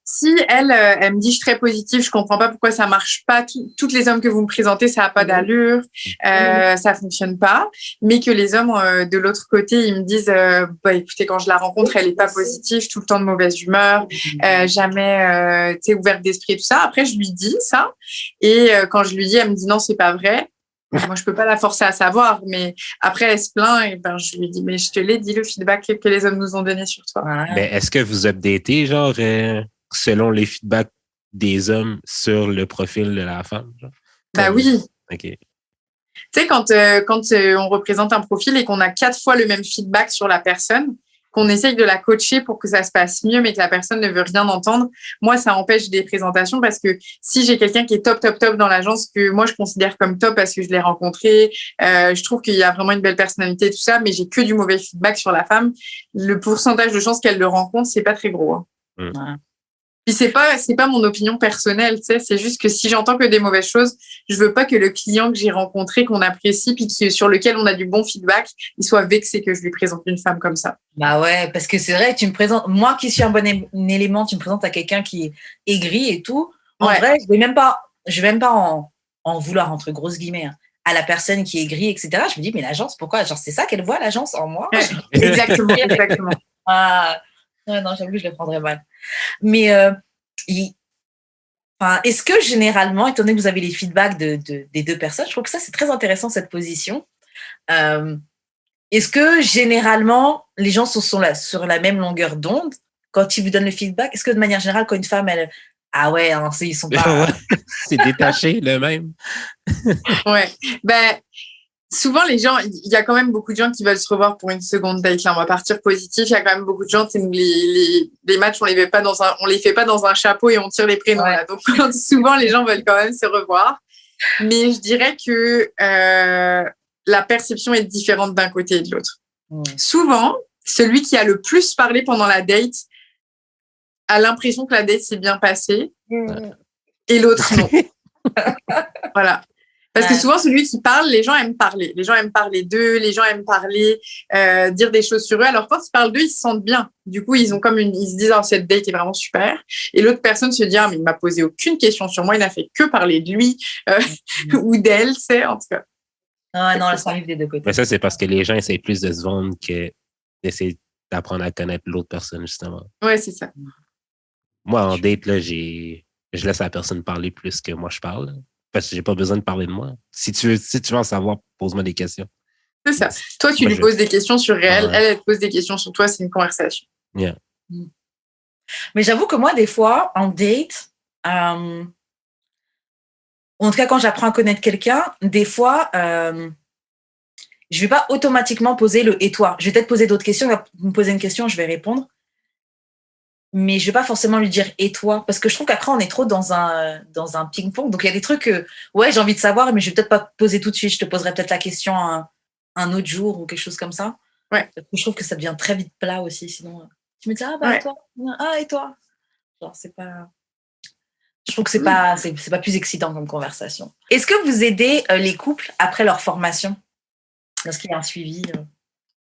Si elle me dit je suis très positive, je comprends pas pourquoi ça marche pas, toutes les hommes que vous me présentez, ça a pas d'allure, ça fonctionne pas, mais que les hommes de l'autre côté, ils me disent bah écoutez, quand je la rencontre, elle est pas positive, tout le temps de mauvaise humeur, jamais tu sais, ouverte d'esprit et tout ça. Après je lui dis ça, et quand je lui dis, elle me dit non, c'est pas vrai. Moi, je peux pas la forcer à savoir, mais après, elle se plaint et ben, je lui dis, mais je te l'ai dit, le feedback que les hommes nous ont donné sur toi. Mais est-ce que vous updatez, genre, selon les feedbacks des hommes sur le profil de la femme? Genre? Bah oui. OK. Tu sais, quand on représente un profil et qu'on a 4 fois le même feedback sur la personne, qu'on essaye de la coacher pour que ça se passe mieux, mais que la personne ne veut rien entendre, moi, ça empêche des présentations parce que si j'ai quelqu'un qui est top dans l'agence, que moi, je considère comme top parce que je l'ai rencontré, je trouve qu'il y a vraiment une belle personnalité et tout ça, mais j'ai que du mauvais feedback sur la femme, le pourcentage de chances qu'elle le rencontre, c'est pas très gros. Hein. Ouais. Puis c'est pas mon opinion personnelle, tu sais, c'est juste que si j'entends que des mauvaises choses, je veux pas que le client que j'ai rencontré, qu'on apprécie, puis sur lequel on a du bon feedback, il soit vexé que je lui présente une femme comme ça. Bah ouais, parce que c'est vrai, tu me présentes, moi qui suis un bon élément, tu me présentes à quelqu'un qui est aigri et tout. En vrai, je vais même pas en vouloir entre grosses guillemets à la personne qui est aigrie, etc. Je me dis, mais l'agence, pourquoi? Genre, c'est ça qu'elle voit, l'agence, en moi? Ouais, exactement. Ah, non, j'avoue que je le prendrais mal. Mais est-ce que généralement, étant donné que vous avez les feedbacks des deux personnes, je trouve que ça, c'est très intéressant, cette position. Est-ce que généralement, les gens sont sur la même longueur d'onde quand ils vous donnent le feedback? Est-ce que de manière générale, quand une femme, elle... Ah ouais, hein, ils sont pas... C'est détaché, le même. Ouais. Ben, souvent, les gens, il y a quand même beaucoup de gens qui veulent se revoir pour une seconde date. Là, on va partir positif. Il y a quand même beaucoup de gens, les matchs, on les fait pas dans un chapeau et on tire les prénoms. Ouais. Là. Donc, souvent, les gens veulent quand même se revoir. Mais je dirais que la perception est différente d'un côté et de l'autre. Souvent, celui qui a le plus parlé pendant la date a l'impression que la date s'est bien passée et l'autre non. Voilà. Parce que souvent, celui qui parle, les gens aiment parler. Les gens aiment parler d'eux, les gens aiment parler, dire des choses sur eux. Alors, quand ils parlent d'eux, ils se sentent bien. Du coup, ils se disent, oh, cette date est vraiment super. Et l'autre personne se dit, ah, mais il m'a posé aucune question sur moi, il n'a fait que parler de lui ou d'elle, c'est en tout cas. Non, ça arrive des deux côtés. Mais ça, c'est parce que les gens essaient plus de se vendre que d'essayer d'apprendre à connaître l'autre personne, justement. Ouais, c'est ça. Moi, en date, là, je laisse la personne parler plus que moi je parle. Parce que j'ai pas besoin de parler de moi. Si tu veux en savoir, pose-moi des questions. C'est ça. Toi, tu lui poses des questions sur elle. Elle te pose des questions sur toi. C'est une conversation. Yeah. Mais j'avoue que moi, des fois, en date, en tout cas, quand j'apprends à connaître quelqu'un, des fois, je vais pas automatiquement poser le « et toi ». Je vais peut-être poser d'autres questions. Il va me poser une question, je vais répondre. Mais je vais pas forcément lui dire « et toi » parce que je trouve qu'après, on est trop dans un ping-pong. Donc, il y a des trucs que, ouais, j'ai envie de savoir, mais je vais peut-être pas poser tout de suite. Je te poserai peut-être la question un autre jour ou quelque chose comme ça. Ouais. Je trouve que ça devient très vite plat aussi. Sinon, tu me dis « ah, bah, ouais. Toi ?»« Ah, et toi ?» Genre, c'est pas... Je trouve que c'est pas plus excitant comme conversation. Est-ce que vous aidez les couples après leur formation? Lorsqu'il y a un suivi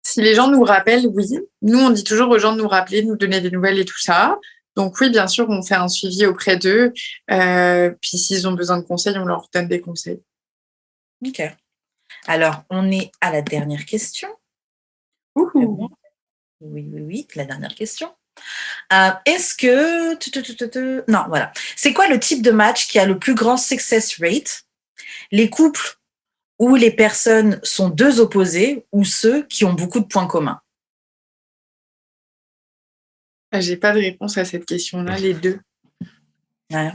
Si les gens nous rappellent, oui. Nous, on dit toujours aux gens de nous rappeler, de nous donner des nouvelles et tout ça. Donc oui, bien sûr, on fait un suivi auprès d'eux. Puis s'ils ont besoin de conseils, on leur donne des conseils. Ok. Alors, on est à la dernière question. Oui, la dernière question. Est-ce que... Non, voilà. C'est quoi le type de match qui a le plus grand success rate? Les couples où les personnes sont deux opposés ou ceux qui ont beaucoup de points communs? J'ai pas de réponse à cette question-là, les deux. Ouais.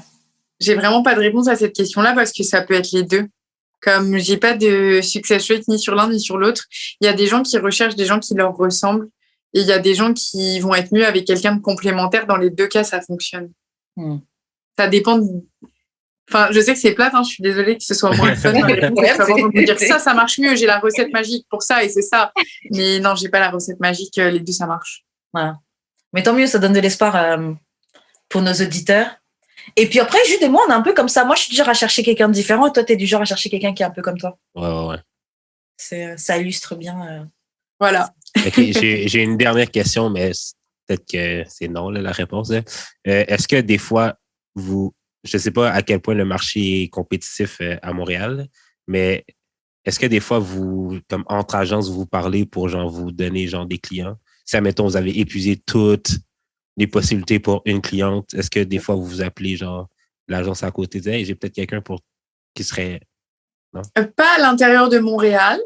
J'ai vraiment pas de réponse à cette question-là parce que ça peut être les deux. Comme j'ai pas de success rate ni sur l'un ni sur l'autre, il y a des gens qui recherchent des gens qui leur ressemblent et il y a des gens qui vont être mieux avec quelqu'un de complémentaire. Dans les deux cas, ça fonctionne. Ça dépend Enfin, je sais que c'est plate, hein, je suis désolée que ce soit moins fun. Dire ça marche mieux, j'ai la recette magique pour ça et c'est ça. Mais non, j'ai pas la recette magique, les deux, ça marche. Voilà. Mais tant mieux, ça donne de l'espoir pour nos auditeurs. Et puis après, Jude et moi, on est un peu comme ça. Moi, je suis du genre à chercher quelqu'un de différent et toi, tu es du genre à chercher quelqu'un qui est un peu comme toi. Ouais. Ça illustre bien. Voilà. Okay, j'ai une dernière question, mais peut-être que c'est non, là, la réponse. Là. Est-ce que des fois, je sais pas à quel point le marché est compétitif à Montréal, mais est-ce que des fois, comme entre agences, vous parlez pour genre vous donner genre des clients? Si, admettons, vous avez épuisé toutes les possibilités pour une cliente, est-ce que des fois, vous vous appelez genre l'agence à côté, disait hey, j'ai peut-être quelqu'un qui serait. Non? Pas à l'intérieur de Montréal,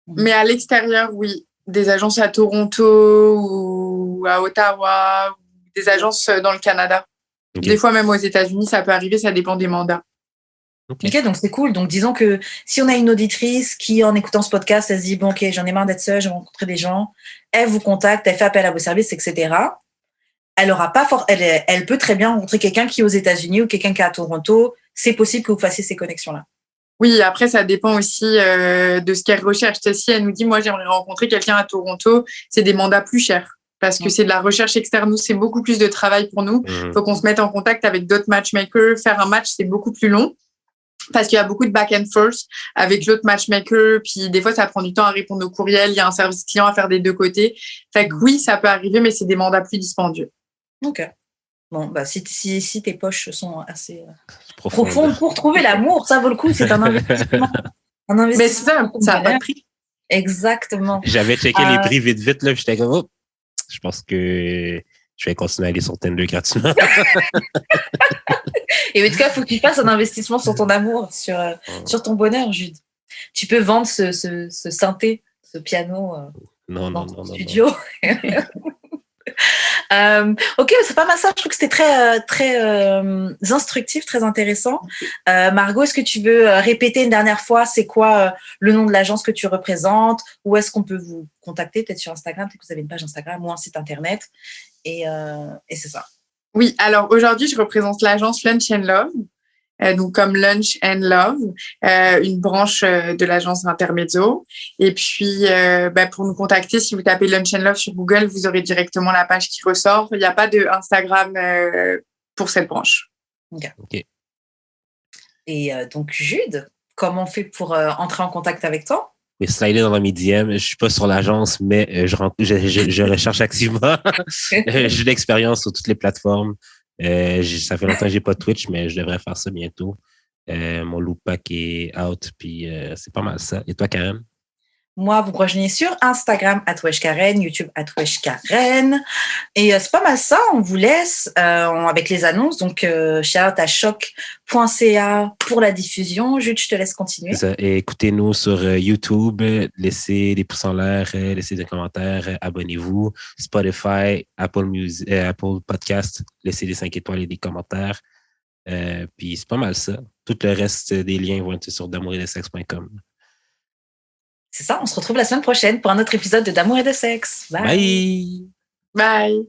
mais à l'extérieur, oui. Des agences à Toronto ou à Ottawa, ou des agences dans le Canada. Okay. Des fois, même aux États-Unis, ça peut arriver, ça dépend des mandats. Ok, donc c'est cool. Donc disons que si on a une auditrice qui, en écoutant ce podcast, elle se dit bon, ok, j'en ai marre d'être seule, j'ai rencontré des gens, elle vous contacte, elle fait appel à vos services, etc. Elle aura pas elle peut très bien rencontrer quelqu'un qui est aux États-Unis ou quelqu'un qui est à Toronto. C'est possible que vous fassiez ces connexions-là. Oui, après, ça dépend aussi de ce qu'elle recherche. Si elle nous dit, moi, j'aimerais rencontrer quelqu'un à Toronto, c'est des mandats plus chers parce que c'est de la recherche externe. Nous, c'est beaucoup plus de travail pour nous. Il faut qu'on se mette en contact avec d'autres matchmakers. Faire un match, c'est beaucoup plus long parce qu'il y a beaucoup de back and forth avec l'autre matchmaker. Puis des fois, ça prend du temps à répondre aux courriels. Il y a un service client à faire des deux côtés. Fait que oui, ça peut arriver, mais c'est des mandats plus dispendieux. Ok. Bon, bah, si tes poches sont assez profondes pour trouver l'amour, ça vaut le coup. C'est un investissement. Mais c'est ça n'a pas de prix. Exactement. J'avais checké les prix vite, là, j'étais comme, oh, je pense que je vais continuer à aller sur Tinder gratuitement. Et en tout cas, il faut que tu fasses un investissement sur ton amour, sur ton bonheur, Jude. Tu peux vendre ce synthé, ce piano dans ton studio. Ok, c'est pas mal ça. Je trouve que c'était très instructif, très intéressant. Margot, est-ce que tu veux répéter une dernière fois, c'est quoi le nom de l'agence que tu représentes? Où est-ce qu'on peut vous contacter? Peut-être sur Instagram, peut-être que vous avez une page Instagram ou un site internet. Et c'est ça. Oui, alors aujourd'hui, je représente l'agence Lunch and Love. Donc comme Lunch and Love, une branche de l'agence Intermezzo. Et puis, pour nous contacter, si vous tapez Lunch and Love sur Google, vous aurez directement la page qui ressort. Il n'y a pas de Instagram pour cette branche. Okay. Et donc, Jude, comment on fait pour entrer en contact avec toi? Mais slider dans mes DM, je suis pas sur l'agence, mais je recherche activement. J'ai de l'expérience sur toutes les plateformes. Ça fait longtemps que j'ai pas de Twitch, mais je devrais faire ça bientôt. Mon loop pack est out, puis c'est pas mal ça. Et toi, Karen? Moi, vous me rejoignez sur Instagram @weshkaren, YouTube @weshkaren. Et c'est pas mal ça. On vous laisse avec les annonces. Donc, shout-out à choc.ca pour la diffusion. Jude, je te laisse continuer. Et écoutez-nous sur YouTube. Laissez des pouces en l'air, laissez des commentaires, abonnez-vous. Spotify, Apple Podcast, laissez des 5 étoiles et des commentaires. Puis c'est pas mal ça. Tout le reste des liens vont être sur d'amouridesexe.com. C'est ça, on se retrouve la semaine prochaine pour un autre épisode de D'amour et de sexe. Bye! Bye!